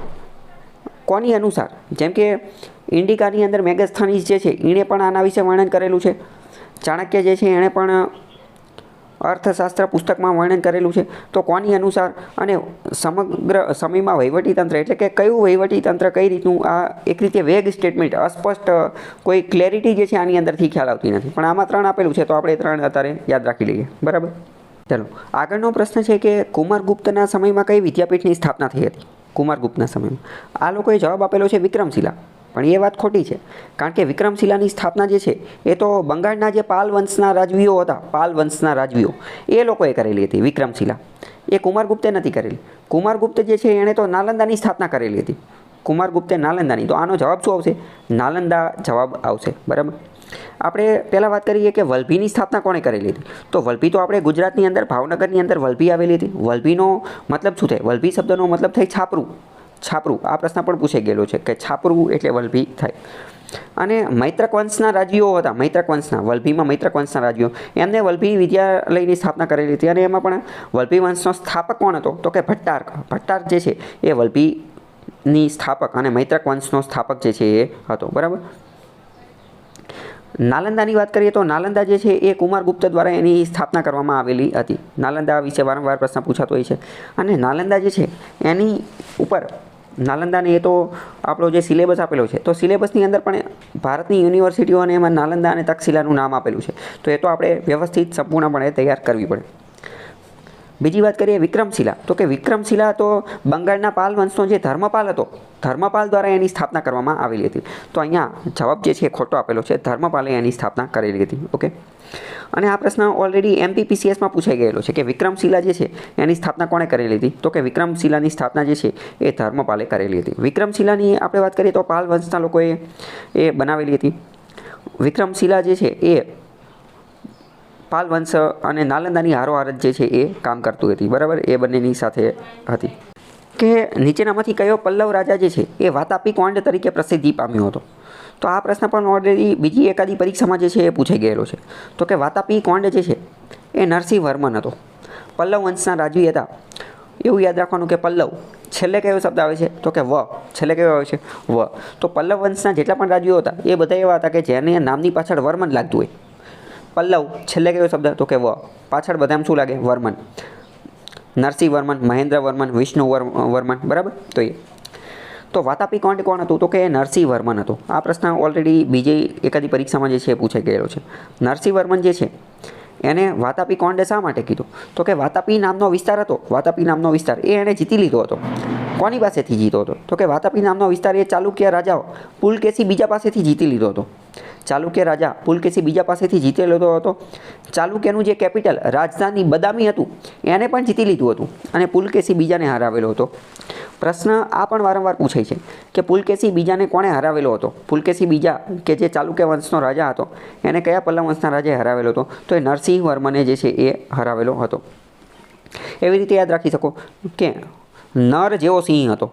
કોની અનુસાર? જેમ કે ઇન્ડિકાની અંદર મેગસ્થનીસ જે છે એણે પણ આના વિશે વર્ણન કરેલું છે. ચાણક્ય જે છે એણે પણ અર્થશાસ્ત્ર પુસ્તકમાં વર્ણન કરેલું છે તો કોની અનુસાર અને સમગ્ર સમયમાં વહીવટીતંત્ર એટલે કે કયું વહીવટીતંત્ર કઈ રીતનું આ એક રીતે વેગ સ્ટેટમેન્ટ અસ્પષ્ટ કોઈ ક્લેરિટી જે છે આની અંદરથી ખ્યાલ આવતી નથી પણ આમાં 3 આપેલું છે તો આપણે 3 અત્યારે યાદ રાખી લઈએ બરાબર. ચાલો આગળનો પ્રશ્ન છે કે કુમારગુપ્તના સમયમાં કઈ વિદ્યાપીઠની સ્થાપના થઈ હતી. કુમારગુપ્તના સમયમાં આ લોકોએ જવાબ આપેલો છે વિક્રમશિલા પણ એ વાત ખોટી છે કારણ કે વિક્રમશિલાની સ્થાપના જે છે એ તો બંગાળના જે પાલ વંશના રાજવીઓ હતા પાલ વંશના રાજવીઓ એ લોકોએ કરેલી હતી વિક્રમશિલા એ કુમારગુપ્તે નથી કરેલી. કુમારગુપ્ત જે છે એણે તો નાલંદાની સ્થાપના કરેલી હતી કુમારગુપ્તે નાલંદાની તો આનો જવાબ શું આવશે નાલંદા જવાબ આવશે બરાબર. આપણે પહેલાં વાત કરીએ કે વલભીની સ્થાપના કોણે કરેલી હતી તો વલભી તો આપણે ગુજરાતની અંદર ભાવનગરની અંદર વલભી આવેલી હતી. વલભીનો મતલબ શું થાય વલભી શબ્દનો મતલબ થાય છાપરું છાપરું આ પ્રશ્ન પણ પૂછાઈ ગયેલો છે કે છાપરું એટલે વલભી થાય. અને મૈત્રક વંશના રાજવીઓ હતા મૈત્રક વંશના વલભીમાં મૈત્રક વંશના રાજવીઓ એમને વલભી વિદ્યાલયની સ્થાપના કરેલી હતી અને એમાં પણ વલભી વંશનો સ્થાપક કોણ હતો તો કે ભટ્ટાર્ક. ભટ્ટાર્ક જે છે એ વલભીની સ્થાપક અને મૈત્રક વંશનો સ્થાપક જે છે એ હતો બરાબર. નાલંદાની વાત કરીએ તો નાલંદા જે છે એ કુમારગુપ્ત દ્વારા એની સ્થાપના કરવામાં આવેલી હતી. નાલંદા વિશે વારંવાર પ્રશ્ન પૂછાતો હોય છે અને નાલંદા જે છે એની ઉપર નાલંદાને એ તો આપણો જે સિલેબસ આપેલો છે તો સિલેબસની અંદર પણ ભારતની યુનિવર્સિટીઓ અને એમાં નાલંદા અને તક્ષશિલાનું નામ આપેલું છે તો એ તો આપણે વ્યવસ્થિત સંપૂર્ણપણે તૈયાર કરવી પડે. બીજી વાત કરીએ વિક્રમશિલા તો કે વિક્રમશિલા તો બંગાળના પાલ વંશનો જે ધર્મપાલ હતો ધર્મપાલ દ્વારા એની સ્થાપના કરવામાં આવેલી હતી તો અહીંયા જવાબ જે છે ખોટો આપેલો છે ધર્મપાલે એની સ્થાપના કરેલી હતી ઓકે. અને આ પ્રશ્ન ઓલરેડી MPPCSમાં પૂછાઈ ગયેલો છે કે વિક્રમશિલા જે છે એની સ્થાપના કોણે કરેલી હતી તો કે વિક્રમશિલાની સ્થાપના જે છે એ ધર્મપાલે કરેલી હતી. વિક્રમશિલાની આપણે વાત કરીએ તો પાલ વંશના લોકોએ એ બનાવેલી હતી. વિક્રમશિલા જે છે એ પાલ વંશ અને નાલંદાની હારોહાર જે છે એ કામ કરતું હતી બરાબર એ બંનેની સાથે હતી. કે નીચેનામાંથી કયો પલ્લવ રાજા જે છે એ વાતાપી કોંડ તરીકે પ્રસિદ્ધિ પામ્યો હતો તો આ પ્રશ્ન પણ ઓલરેડી બીજી એકાદી પરીક્ષામાં જે છે એ પૂછાઈ ગયેલો છે તો કે વાતાપી કોંડ જે છે એ નરસિંહ વર્મન હતો પલ્લવ વંશના રાજવી હતા. એવું યાદ રાખવાનું કે પલ્લવ છેલ્લે કયો શબ્દ આવે છે તો કે વ છેલ્લે કયો આવે છે વ તો પલ્લવ વંશના જેટલા પણ રાજવીઓ હતા એ બધા એવા હતા કે જેને નામની પાછળ વર્મન લાગતું હોય. પલ્લવ છેલ્લે કયો શબ્દ તો કે વ પાછળ બધામાં શું લાગે વર્મન. નરસિંહ વર્મન મહેન્દ્ર વર્મન વિષ્ણુ વર્મન બરાબર તો વાતાપી કોંડ કોણ હતું તો કે નરસિંહ વર્મન હતો. આ પ્રશ્ન ઓલરેડી બીજી એકાદી પરીક્ષામાં જે છે એ પૂછાઈ ગયેલો છે. નરસિંહ વર્મન જે છે એને વાતાપી કોંડ શા માટે કીધું તો કે વાતાપી નામનો વિસ્તાર હતો વાતાપી નામનો વિસ્તાર એ એણે જીતી લીધો હતો. કોની પાસેથી જીતો હતો તો કે વાતાપી નામનો વિસ્તાર એ ચાલુક્ય રાજાઓ પુલકેશી બીજા પાસેથી જીતી લીધો હતો. ચાલુક્ય રાજા પુલકેશી બીજા પાસેથી જીતેલો હતો. ચાલુક્યનું જે કેપિટલ રાજધાની બદામી હતું એને પણ જીતી લીધું હતું અને પુલકેશી બીજાને હરાવેલો હતો. પ્રશ્ન આ પણ વારંવાર પૂછાય છે કે પુલકેશી બીજાને કોણે હરાવેલો હતો. પુલકેશી બીજા કે જે ચાલુક્ય વંશનો રાજા હતો એને કયા પલ્લવ વંશના રાજાએ હરાવેલો હતો તો એ નરસિંહ વર્મને જે છે એ હરાવેલો હતો. એવી રીતે યાદ રાખી શકો કે નર જેવો સિંહ હતો.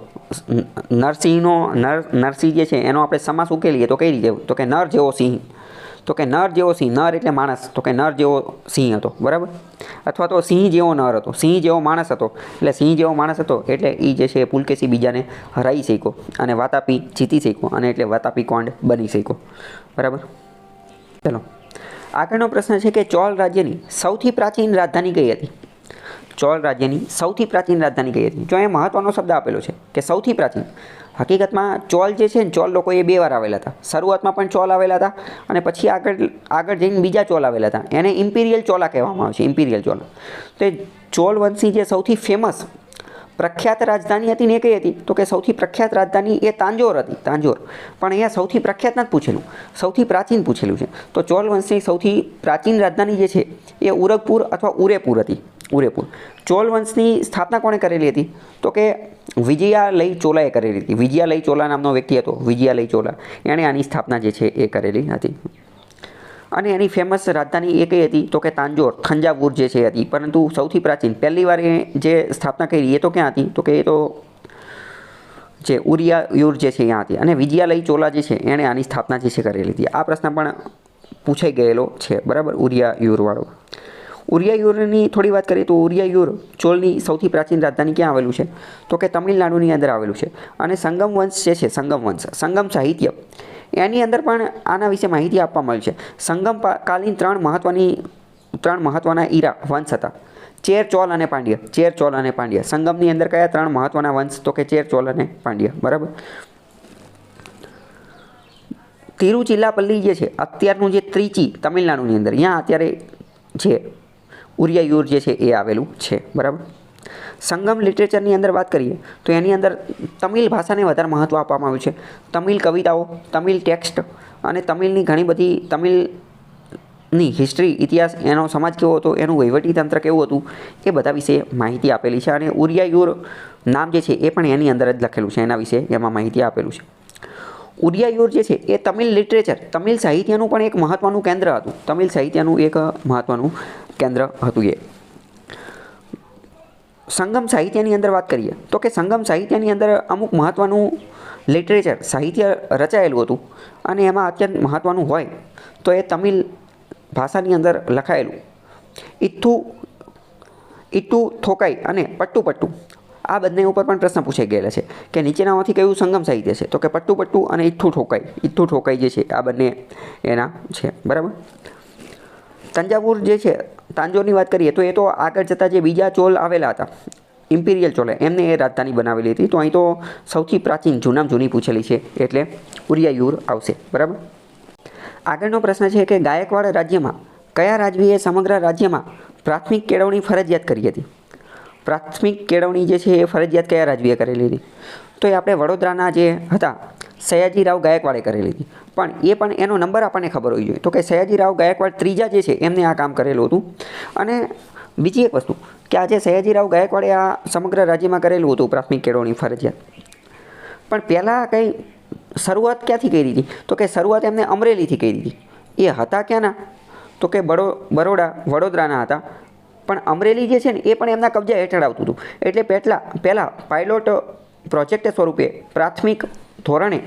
નરસિંહ જે છે એનો આપણે સમાસ ઉકેલીએ તો કઈ રીતે તો કે નર જેવો સિંહ તો કે નર જેવો સિંહ નર એટલે માણસ તો કે નર જેવો સિંહ હતો બરાબર અથવા તો સિંહ જેવો નર હતો સિંહ જેવો માણસ હતો એટલે સિંહ જેવો માણસ હતો એટલે એ જે છે પુલકેશી બીજાને હરાવી શક્યો અને વાતાપી જીતી શક્યો અને એટલે વાતાપી કોંડ બની શક્યો બરાબર. ચલો આગળનો પ્રશ્ન છે કે ચોલ રાજ્યની સૌથી પ્રાચીન રાજધાની કઈ હતી. ચોલ રાજ્યની સૌથી પ્રાચીન રાજધાની કઈ હતી. જો એ મહત્વનો શબ્દ આપેલો છે કે સૌથી પ્રાચીન હકીકતમાં ચોલ જે છે ને ચોલ લોકો એ 2 વાર આવેલા હતા. શરૂઆતમાં પણ ચોલ આવેલા હતા અને પછી આગળ જઈને બીજા ચોલ આવેલા હતા. એને ઇમ્પિરિયલ ચોલા કહેવામાં આવે છે ઇમ્પિરિયલ ચોલા. તો ચોલ વંશની જે સૌથી ફેમસ પ્રખ્યાત રાજધાની હતી ને એ કઈ હતી તો કે સૌથી પ્રખ્યાત રાજધાની એ તાંજોર હતી તાંજોર. પણ અહીંયા સૌથી પ્રખ્યાત નથી પૂછેલું સૌથી પ્રાચીન પૂછેલું છે. તો ચોલ વંશની સૌથી પ્રાચીન રાજધાની જે છે એ ઉરગપુર અથવા ઉરેપુર હતી ઉરેપુર. ચોલ વંશની સ્થાપના કોણે કરેલી હતી તો કે વિજયાલય ચોલાએ કરેલી હતી. વિજયાલય ચોલા નામનો વ્યક્તિ હતો વિજયાલય ચોલા એણે આની સ્થાપના જે છે એ કરેલી હતી. અને એની ફેમસ રાજધાની એ કઈ હતી તો કે તાંજોર થંજાવુર જે છે હતી. પરંતુ સૌથી પ્રાચીન પહેલી વાર જે સ્થાપના કરી એ તો ક્યાં હતી તો કે એ તો જે ઉરિયાયુર જે છે ત્યાં હતી અને વિજયાલય ચોલા જે છે એણે આની સ્થાપના જે છે કરેલી હતી. આ પ્રશ્ન પણ પૂછાઈ ગયેલો છે બરાબર ઉરિયાયુરવાળો. ઉરિયાયુરની થોડી વાત કરીએ તો ઉરિયાયુર ચોલની સૌથી પ્રાચીન રાજધાની ક્યાં આવેલું છે તો કે તમિલનાડુની અંદર આવેલું છે. અને સંગમ વંશ જે છે સંગમ સાહિત્ય એની અંદર પણ આના વિશે માહિતી આપવામાં આવી છે. સંગમ કાલીન 3 મહત્ત્વની ત્રણ મહત્વના ઈરા વંશ હતા? ચેર, ચોલ અને પાંડ્ય. ચેર, ચોલ અને પાંડ્ય. સંગમની અંદર કયા ત્રણ મહત્વના વંશ? તો કે ચેર, ચોલ અને પાંડ્ય. બરાબર. તિરુચિલ્લાપલ્લી જે છે અત્યારનું જે ત્રિચી તમિલનાડુની અંદર, ત્યાં અત્યારે જે ઉરિયાયુર જે છે એ આવેલું છે. બરાબર. સંગમ લિટરેચરની અંદર વાત કરીએ તો એની અંદર તમિલ ભાષાને વધારે મહત્ત્વ આપવામાં આવ્યું છે. તમિલ કવિતાઓ, તમિલ ટેક્સ્ટ અને તમિલની ઘણી બધી તમિલની હિસ્ટ્રી, ઇતિહાસ, એનો સમાજ કેવો હતો, એનું વહીવટીતંત્ર કેવું હતું, એ બધા વિશે માહિતી આપેલી છે. અને ઉરિયાયુર નામ જે છે એ પણ એની અંદર જ લખેલું છે, એના વિશે એમાં માહિતી આપેલું છે. ઉરિયાયુર જે છે એ તમિલ લિટરેચર, તમિલ સાહિત્યનું પણ એક મહત્ત્વનું કેન્દ્ર હતું. તમિલ સાહિત્યનું એક મહત્ત્વનું કેન્દ્ર હતું એ. સંગમ સાહિત્યની અંદર વાત કરીએ તો કે સંગમ સાહિત્યની અંદર અમુક મહત્ત્વનું લિટરેચર, સાહિત્ય રચાયેલું હતું અને એમાં અત્યંત મહત્ત્વનું હોય તો એ તમિલ ભાષાની અંદર લખાયેલું ઇટ્ટુ થોકાઈ અને પટ્ટુ પટ્ટુ, આ બંને ઉપર પણ પ્રશ્ન પૂછાઈ ગયેલા છે કે નીચેનામાંથી કયું સંગમ સાહિત્ય છે? તો કે પટ્ટુ પટ્ટુ અને ઇટ્ટુ ઠોકાઈ જે છે આ બંને એના છે. બરાબર. તંજાવુર જે છે, તાંજોરની વાત કરીએ તો એ તો આગળ જતાં જે બીજા ચોલ આવેલા હતા, ઇમ્પિરિયલ ચોલે, એમને એ રાજધાની બનાવેલી હતી. તો અહીં તો સૌથી પ્રાચીન જૂનામાં જૂની પૂછેલી છે એટલે ઉરિયાયુર આવશે. બરાબર. આગળનો પ્રશ્ન છે કે ગાયકવાડ રાજ્યમાં કયા રાજવીએ સમગ્ર રાજ્યમાં પ્રાથમિક કેળવણી ફરજિયાત કરી હતી? પ્રાથમિક કેળવણી જે છે એ ફરજિયાત કયા રાજવીએ કરેલી હતી? તો એ આપણે વડોદરાના જે હતા સયાજીરાવ ગાયકવાડે કરેલી હતી. પણ એ પણ એનો નંબર આપણને ખબર હોવી જોઈએ. તો કે સયાજીરાવ ગાયકવાડ ત્રીજા જે છે એમને આ કામ કરેલું હતું. અને બીજી એક વસ્તુ કે આજે સયાજીરાવ ગાયકવાડે આ સમગ્ર રાજ્યમાં કરેલું હતું પ્રાથમિક કેળવણી ફરજિયાત. પણ પહેલાં કંઈ શરૂઆત ક્યાંથી કરી હતી? તો કે શરૂઆત એમને અમરેલીથી કરી હતી. એ હતા ક્યાંના? તો કે વડોદરાના હતા. પણ અમરેલી જે છે ને એ પણ એમના કબજા હેઠળ આવતું હતું. એટલે પહેલાં પાયલોટ પ્રોજેક્ટ સ્વરૂપે પ્રાથમિક ધોરણે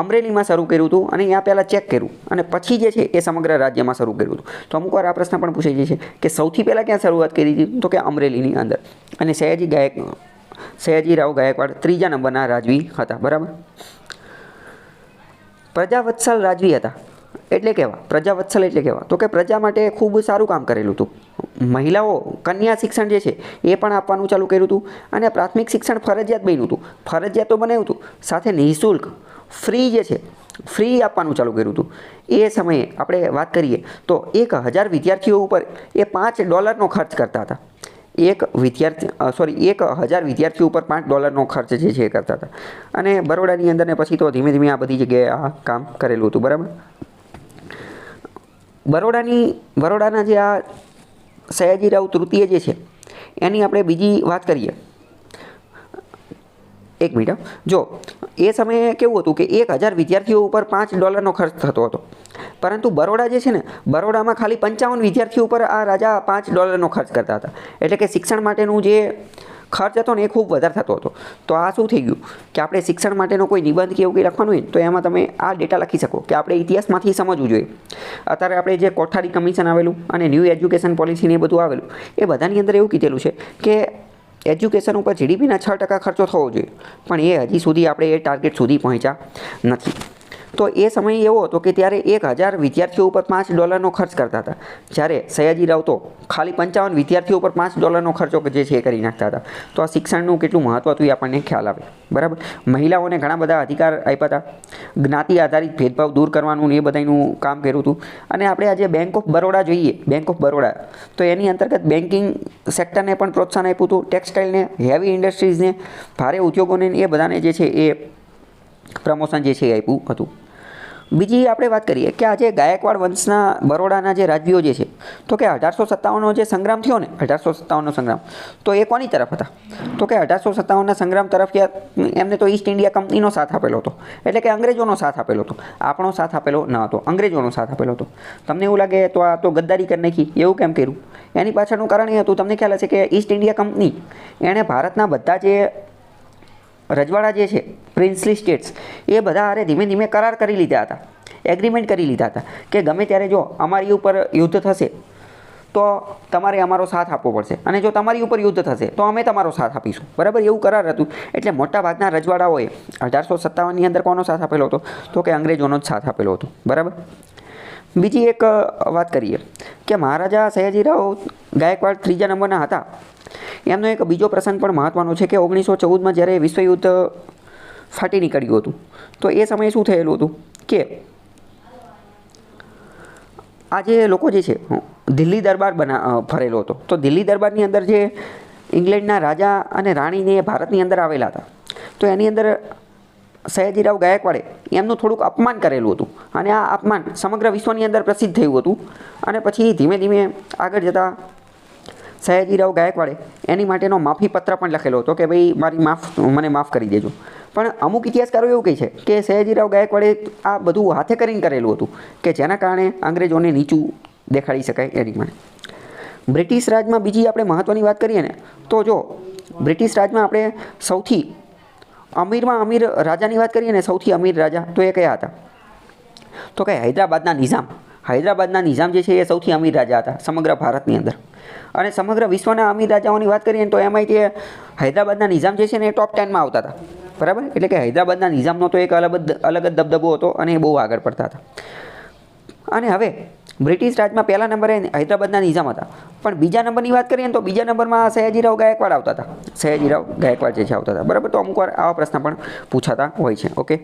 અમરેલીમાં શરૂ કર્યું હતું અને ત્યાં પહેલાં ચેક કર્યું અને પછી જે છે એ સમગ્ર રાજ્યમાં શરૂ કર્યું હતું. તો અમુક વાર આ પ્રશ્ન પણ પૂછાઈ જાય છે કે સૌથી પહેલાં ક્યાં શરૂઆત કરી હતી? તો કે અમરેલીની અંદર. અને સયાજીરાવ ગાયકવાડ ત્રીજા નંબરના રાજવી હતા. બરાબર. પ્રજાવત્સલ રાજવી હતા એટલે કેવા? પ્રજાવત્સલ એટલે કેવા? તો કે પ્રજા માટે ખૂબ સારું કામ કરેલું હતું. મહિલાઓ કન્યા શિક્ષણ જે છે એ પણ આપવાનું ચાલુ કર્યું હતું અને પ્રાથમિક શિક્ષણ ફરજિયાત બન્યું હતું. ફરજિયાત તો બનાવ્યું હતું, સાથે નિઃશુલ્ક ફ્રી જે છે ફ્રી આપવાનું ચાલુ કર્યું હતું. એ સમયે આપણે વાત કરીએ તો 1000 વિદ્યાર્થીઓ ઉપર એ $5 ખર્ચ કરતા હતા. 1000 વિદ્યાર્થીઓ ઉપર $5 ખર્ચ જે છે એ કરતા હતા. અને બરોડાની અંદર ને પછી તો ધીમે ધીમે આ બધી જગ્યાએ આ કામ કરેલું હતું. બરાબર. બરોડાના જે આ સયાજીરાવ તૃતીય જે છે એની આપણે બીજી વાત કરીએ. એક મિનિટ. જો એ સમયે કેવું હતું કે 1000 વિદ્યાર્થીઓ ઉપર $5 ખર્ચ થતો હતો. પરંતુ બરોડા જે છે ને, બરોડામાં ખાલી 55 વિદ્યાર્થીઓ ઉપર આ રાજા $5 ખર્ચ કરતા હતા. એટલે કે શિક્ષણ માટેનું જે ખર્ચ હતો ને એ ખૂબ વધારે થતો હતો. તો આ શું થઈ ગયું કે આપણે શિક્ષણ માટેનો કોઈ નિબંધ કે એવું કંઈ લખવાનું હોય તો એમાં તમે આ ડેટા લખી શકો કે આપણે ઇતિહાસમાંથી સમજવું જોઈએ. અત્યારે આપણે જે કોઠારી કમિશન આવેલું અને ન્યૂ એજ્યુકેશન પોલિસીને એ બધું આવેલું, એ બધાની અંદર એવું કીધેલું છે કે એજ્યુકેશન ઉપર GDPના 6% ખર્ચો થવો જોઈએ. પણ એ હજી સુધી આપણે એ ટાર્ગેટ સુધી પહોંચ્યા નથી. તો એ સમય એવો હતો કે ત્યારે 1000 વિદ્યાર્થીઓ ઉપર $5 ખર્ચ કરતા હતા. જ્યારે સયાજીરાવ તો ખાલી 55 વિદ્યાર્થીઓ ઉપર $5 ખર્ચો જે છે એ કરી નાખતા હતા. તો આ શિક્ષણનું કેટલું મહત્ત્વ હતું એ આપણને ખ્યાલ આવે. બરાબર. મહિલાઓને ઘણા બધા અધિકાર આપ્યા હતા. જ્ઞાતિ આધારિત ભેદભાવ દૂર કરવાનું એ બધાનું કામ કર્યું હતું. અને આપણે આજે બેંક ઓફ બરોડા જોઈએ, બેંક ઓફ બરોડા, તો એની અંતર્ગત બેન્કિંગ સેક્ટરને પણ પ્રોત્સાહન આપ્યું હતું. ટેક્સટાઇલને, હેવી ઇન્ડસ્ટ્રીઝને, ભારે ઉદ્યોગોને એ બધાને જે છે એ પ્રમોશન જે છે એ આપ્યું હતું. બીજી આપણે વાત કરીએ કે આજે ગાયકવાડ વંશના બરોડાના જે રાજવીઓ જે છે તો કે 1857નો જે સંગ્રામ થયો ને, 1857નો સંગ્રામ, તો એ કોની તરફ હતા? તો કે 1857ના સંગ્રામ તરફ એમને તો ઈસ્ટ ઇન્ડિયા કંપનીનો સાથ આપેલો હતો. એટલે કે અંગ્રેજોનો સાથ આપેલો હતો. આપણો સાથ આપેલો ન હતો, અંગ્રેજોનો સાથ આપેલો હતો. તમને એવું લાગે તો આ તો ગદ્દારી કરી નાખી, એવું કેમ કર્યું? એની પાછળનું કારણ એ હતું, તમને ખ્યાલ હશે કે ઈસ્ટ ઇન્ડિયા કંપની એણે ભારતના બધા જે રજવાડા જે છે, પ્રિન્સલી સ્ટેટ્સ, એ બધા હારે ધીમે ધીમે કરાર કરી લીધા હતા, એગ્રીમેન્ટ કરી લીધા હતા કે ગમે ત્યારે જો અમારી ઉપર યુદ્ધ થશે તો તમારે અમારો સાથ આપવો પડશે, અને જો તમારી ઉપર યુદ્ધ થશે તો અમે તમારો સાથ આપીશું. બરાબર. એવું કરાર હતું. એટલે મોટાભાગના રજવાડાઓએ 1857ની અંદર કોનો સાથ આપેલો હતો? તો કે અંગ્રેજોનો જ સાથ આપેલો હતો. બરાબર. બીજી એક વાત કરીએ કે મહારાજા સયાજીરાવ ગાયકવાડ ત્રીજા નંબરના હતા. એમનો એક બીજો પ્રસંગ પણ મહત્ત્વનો છે કે 1914માં જ્યારે વિશ્વયુદ્ધ ફાટી નીકળ્યું હતું તો એ સમયે શું થયેલું હતું કે આ જે લોકો જે છે દિલ્હી દરબાર ફરેલો હતો. તો દિલ્હી દરબારની અંદર જે ઇંગ્લેન્ડના રાજા અને રાણીને ભારતની અંદર આવેલા હતા તો એની અંદર સયાજીરાવ ગાયકવાડે એમનું થોડુંક અપમાન કરેલું હતું અને આ અપમાન સમગ્ર વિશ્વની અંદર પ્રસિદ્ધ થયું હતું. અને પછી ધીમે ધીમે આગળ જતાં સયાજીરાવ ગાયકવાડે એની માટેનો માફી પત્ર પણ લખેલો હતો કે ભાઈ મને માફ કરી દેજો. પણ અમુક ઇતિહાસકારો એવું કહે છે કે સયાજીરાવ ગાયકવાડે આ બધું હાથે કરીને કરેલું હતું કે જેના કારણે અંગ્રેજોને નીચું દેખાડી શકાય એની માટે. બ્રિટિશ રાજમાં બીજી આપણે મહત્ત્વની વાત કરીએ ને તો જો બ્રિટિશ રાજમાં આપણે સૌથી અમીરમાં અમીર રાજાની વાત કરીએ ને સૌથી અમીર રાજા તો એ કયા હતા તો કે હૈદરાબાદના નિઝામ. હૈદરાબાદના નિઝામ જે છે એ સૌથી અમીર રાજા હતા સમગ્ર ભારતની અંદર. અને સમગ્ર વિશ્વના અમીર રાજાઓની વાત કરીએ ને તો એમાંય તે હૈદરાબાદના નિઝામ જે છે ને એ ટોપ 10માં આવતા હતા. બરાબર, એટલે કે હૈદરાબાદના નિઝામનો તો એક અલગ જ દબદબો હતો અને એ બહુ આગળ પડતા હતા. અને હવે બ્રિટિશ રાજમાં પહેલા નંબરે હૈદરાબાદના નિઝામ હતા. પણ બીજા નંબરની વાત કરીએ ને તો બીજા નંબરમાં સયાજીરાવ ગાયકવાડ આવતા હતા. સયાજીરાવ ગાયકવાડ જે છે આવતા હતા. બરાબર, તો અમુક વાર આવા પ્રશ્ન પણ પૂછાતા હોય છે. ઓકે,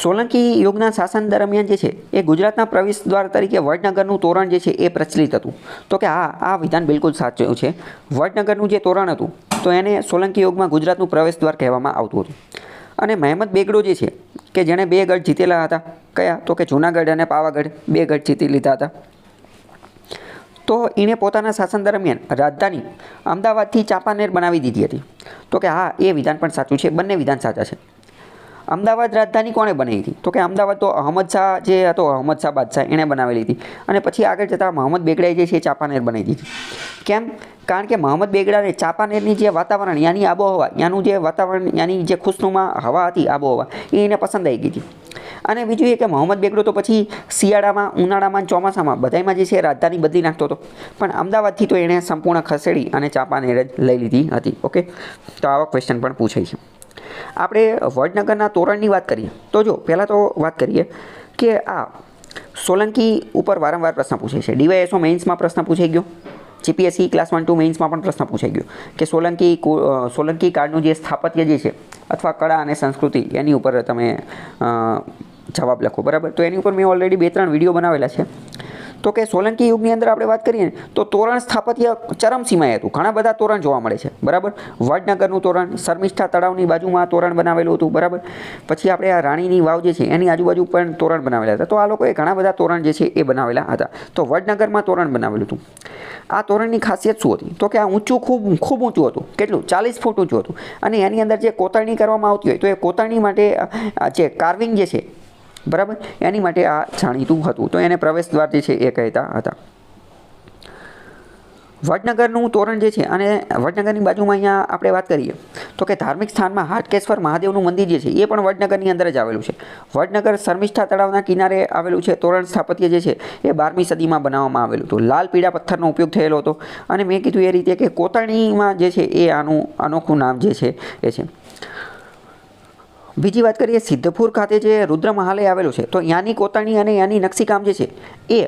સોલંકી યુગના શાસન દરમિયાન જે છે એ ગુજરાતના પ્રવેશ દ્વાર તરીકે વડનગરનું તોરણ જે છે એ પ્રચલિત હતું. તો કે આ વિધાન બિલકુલ સાચું છે. વડનગરનું જે તોરણ હતું તો એને સોલંકી યુગમાં ગુજરાતનું પ્રવેશ દ્વાર કહેવામાં આવતું હતું. અને મહેમદ બેગડો જે છે કે જેણે 2 ગઢ જીતેલા હતા. કયા તો કે જૂનાગઢ અને પાવાગઢ 2 ગઢ જીતી લીધા હતા. તો એણે પોતાના શાસન દરમિયાન રાજધાની અમદાવાદથી ચાંપાનેર બનાવી દીધી હતી. તો કે હા, એ વિધાન પણ સાચું છે. બંને વિધાન સાચા છે. અમદાવાદ રાજધાની કોણે બનાવી હતી તો કે અમદાવાદ તો અહમદ શાહ જે હતો અહમદ શાહ બાદશાહ એણે બનાવેલી હતી. અને પછી આગળ જતાં મહમદ બેગડાએ જે છે ચાંપાનેર બનાવી દીધી. કેમ? કારણ કે મહમદ બેગડાને ચાંપાનેરની જે વાતાવરણ યાની આબોહવા યાનું જે વાતાવરણ યાની જે ખુશનુમા હવા હતી આબોહવા એ એને પસંદ આવી ગઈ હતી. અને બીજું એ કે મહમદ બેગડો તો પછી શિયાળામાં ઉનાળામાં ચોમાસામાં બધામાં જે છે રાજધાની બદલી નાખતો હતો. પણ અમદાવાદથી તો એણે સંપૂર્ણ ખસેડી અને ચાંપાનેર જ લઈ લીધી હતી. ઓકે, તો આવા ક્વેશ્ચન પણ પૂછાય છે. આપણે વડનગરના તોરણની વાત કરીએ તો જો પહેલાં તો વાત કરીએ કે આ સોલંકી ઉપર વારંવાર પ્રશ્ન પૂછાય છે. DYSO મેઇન્સમાં પ્રશ્ન પૂછાઈ ગયો. GPSC ક્લાસ 1 2 મેઇન્સમાં પણ પ્રશ્ન પૂછાઈ ગયો કે સોલંકી કાળનું જે સ્થાપત્ય જે છે અથવા કળા અને સંસ્કૃતિ એની ઉપર તમે જવાબ લખો. બરાબર, તો એની ઉપર મેં ઓલરેડી 2-3 વિડીયો બનાવેલા છે. તો કે સોલંકી યુગની અંદર આપણે વાત કરીએ તો તોરણ સ્થાપત્ય ચરમસીમાએ હતું. ઘણા બધા તોરણ જોવા મળે છે. બરાબર, વડનગરનું તોરણ, શર્મિષ્ઠા તળાવની બાજુમાં તોરણ બનાવેલું હતું. બરાબર, પછી આપણે આ રાણીની વાવ જે છે એની આજુબાજુ પણ તોરણ બનાવેલા હતા. તો આ લોકોએ ઘણા બધા તોરણ જે છે એ બનાવેલા હતા. તો વડનગરમાં તોરણ બનાવેલું હતું. આ તોરણની ખાસિયત શું હતી તો કે આ ઊંચું ખૂબ ઊંચું હતું. કેટલું? 40 ફૂટ ઊંચું હતું. અને એની અંદર જે કોતરણી કરવામાં આવતી હોય તો એ કોતરણી માટે જે કાર્વિંગ જે છે બરાબર એની માટે આ જાણીતું હતું. તો એને પ્રવેશ દ્વાર જે છે એ કહેતા હતા. વડનગરનું તોરણ જે છે અને વડનગરની બાજુમાં અહીંયા આપણે વાત કરીએ તો કે ધાર્મિક સ્થાનમાં હાટકેશ્વર મહાદેવનું મંદિર જે છે એ પણ વડનગરની અંદર જ આવેલું છે. વડનગર શર્મિષ્ઠા તળાવના કિનારે આવેલું છે. તોરણ સ્થાપત્ય જે છે એ 12મી સદીમાં બનાવવામાં આવેલું હતું. લાલ પીળા પથ્થરનો ઉપયોગ થયેલો હતો. અને મેં કીધું એ રીતે કે કોતરણીમાં જે છે એ આનું અનોખું નામ જે છે એ છે. બીજી વાત કરીએ સિદ્ધપુર ખાતે જે રુદ્ર મહાલય આવેલું છે તો યાની કોતરણી અને યાની નકશીકામ જે છે એ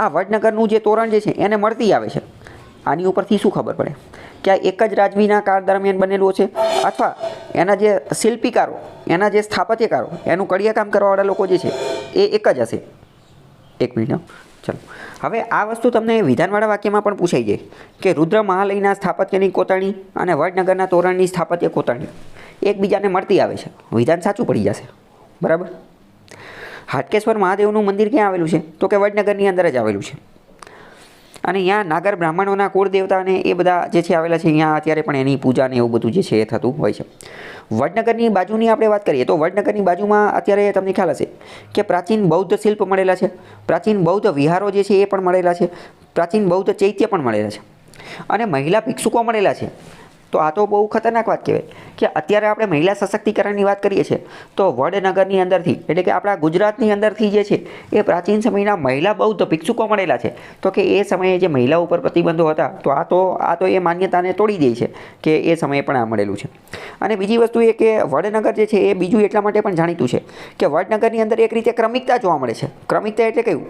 આ વડનગરનું જે તોરણ જે છે એને મળતી આવે છે. આની ઉપરથી શું ખબર પડે કે આ એક જ રાજવીના કાળ દરમિયાન બનેલું છે અથવા એના જે શિલ્પીકારો એના જે સ્થાપત્યકારો એનું કડિયાકામ કરવાવાળા લોકો જે છે એ એક જ હશે. એક મિનિટ, ચલો. હવે આ વસ્તુ તમને વિધાનવાળા વાક્યમાં પણ પૂછાઈ જાય કે રુદ્ર મહાલયના સ્થાપત્યની કોતરણી અને વડનગરના તોરણની સ્થાપત્ય કોતરણી એકબીજાને મળતી આવે છે. વિધાન સાચું પડી જશે. બરાબર. હાટકેશ્વર મહાદેવનું મંદિર ક્યાં આવેલું છે તો કે વડનગરની અંદર જ આવેલું છે. અને અહીંયા નાગર બ્રાહ્મણોના કુળ દેવતાને એ બધા જે છે આવેલા છે. અહીંયા અત્યારે પણ એની પૂજા ને એવું બધું જે છે એ થતું હોય છે. વડનગરની બાજુની આપણે વાત કરીએ તો વડનગરની બાજુમાં અત્યારે તમને ખ્યાલ હશે કે પ્રાચીન બૌદ્ધ શિલ્પ મળેલા છે. પ્રાચીન બૌદ્ધ વિહારો જે છે એ પણ મળેલા છે. પ્રાચીન બૌદ્ધ ચૈત્ય પણ મળેલા છે. અને મહિલા ભિક્ષુકો મળેલા છે. તો આ તો બહુ ખતરનાક વાત કહેવાય કે અત્યારે આપણે મહિલા સશક્તિકરણની વાત કરીએ છીએ તો વડનગરની અંદરથી એટલે કે આપણા ગુજરાતની અંદરથી જે છે એ પ્રાચીન સમયના મહિલા બૌદ્ધ ભિક્ષુકો મળેલા છે. તો કે એ સમયે જે મહિલાઓ ઉપર પ્રતિબંધો હતા તો આ તો એ માન્યતાને તોડી દે છે કે એ સમયે પણ આ મળેલું છે. અને બીજી વસ્તુ એ કે વડનગર જે છે એ બીજું એટલા માટે પણ જાણીતું છે કે વડનગરની અંદર એક રીતે ક્રમિકતા જોવા મળે છે. ક્રમિકતા એટલે કયું?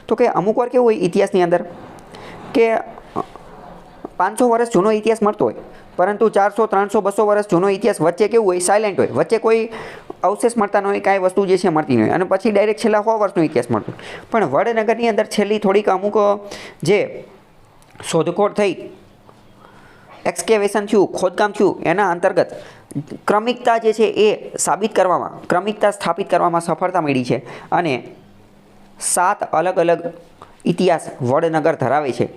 તો કે અમુક વાર કેવું હોય ઇતિહાસની અંદર કે 500 વર્ષ જૂનો ઇતિહાસ મળતો હોય પરંતુ 400, 300, 200 વર્ષ જૂનો ઇતિહાસ વચ્ચે કેવું હોય સાયલેન્ટ હોય, વચ્ચે કોઈ અવશેષ મળતા ન હોય, કાંઈ વસ્તુ જે છે મળતી ન હોય અને પછી ડાયરેક્ટ છેલ્લા 100 વર્ષનો ઇતિહાસ મળતો. પણ વડનગરની અંદર છેલ્લી થોડીક અમુક જે શોધખોળ થઈ, એક્સકેવેશન થયું, ખોદકામ થયું એના અંતર્ગત ક્રમિકતા જે છે એ ક્રમિકતા સ્થાપિત કરવામાં સફળતા મળી છે અને 7 અલગ અલગ ઇતિહાસ વડનગર ધરાવે છે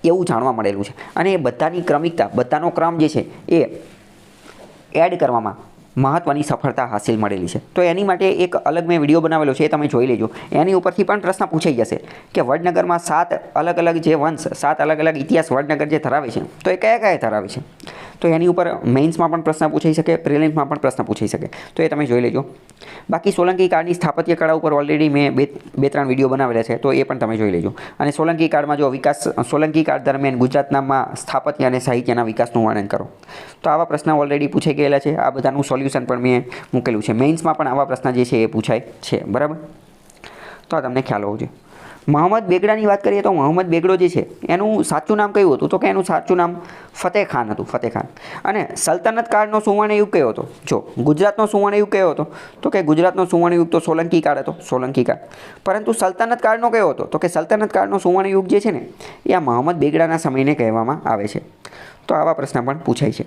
એવું જાણવા મળેલું છે. અને એ બધાની ક્રમિકતા, બધાનો ક્રમ જે છે એ એડ કરવામાં મહત્ત્વની સફળતા હાંસિલ મળેલી છે. તો એની માટે એક અલગ મેં વિડીયો બનાવેલો છે, એ તમે જોઈ લેજો. એની ઉપરથી પણ પ્રશ્ન પૂછાઈ જશે કે વડનગરમાં 7 અલગ અલગ જે વંશ, 7 અલગ અલગ ઇતિહાસ વડનગર જે ધરાવે છે તો એ કયા કયા ધરાવે છે. તો એની ઉપર મેઇન્સમાં પણ પ્રશ્ન પૂછાઈ શકે, પ્રિલિમ્સમાં પણ પ્રશ્ન પૂછાઈ શકે. તો એ તમે જોઈ લેજો. બાકી સોલંકી કાળની સ્થાપત્ય કળા ઉપર ઓલરેડી મેં બે ત્રણ વિડીયો બનાવેલા છે તો એ પણ તમે જોઈ લેજો. અને સોલંકી કાળમાં જો સોલંકી કાળ દરમિયાન ગુજરાતનામાં સ્થાપત્ય અને સાહિત્યના વિકાસનું વર્ણન કરો. તો આવા પ્રશ્ન ઓલરેડી પૂછાઈ ગયેલા છે. આ બધાનું સોલ્યુશન પણ મેં મૂકેલું છે. મેઇન્સમાં પણ આવા પ્રશ્ન જે છે એ પૂછાય છે. બરાબર, તો આ તમને ખ્યાલ હોવો જોઈએ. મોહમ્મદ બેગડાની વાત કરીએ તો મોહમ્મદ બેગડો જે છે એનું સાચું નામ કયું હતું? તો કે એનું સાચું નામ ફતેહ ખાન હતું, ફતેહ ખાન. અને સલ્તનત કાળનો સુવર્ણ યુગ કયો હતો? જો ગુજરાતનો સુવર્ણ યુગ કયો હતો? તો કે ગુજરાતનો સુવર્ણ યુગ તો સોલંકી કાળ હતો, સોલંકી કાળ. પરંતુ સલ્તનત કાળનો કયો હતો? તો કે સલ્તનત કાળનો સુવર્ણ યુગ જે છે ને એ આ મોહમ્મદ બેગડાના સમયને કહેવામાં આવે છે. તો આવા પ્રશ્ન પણ પૂછાય છે.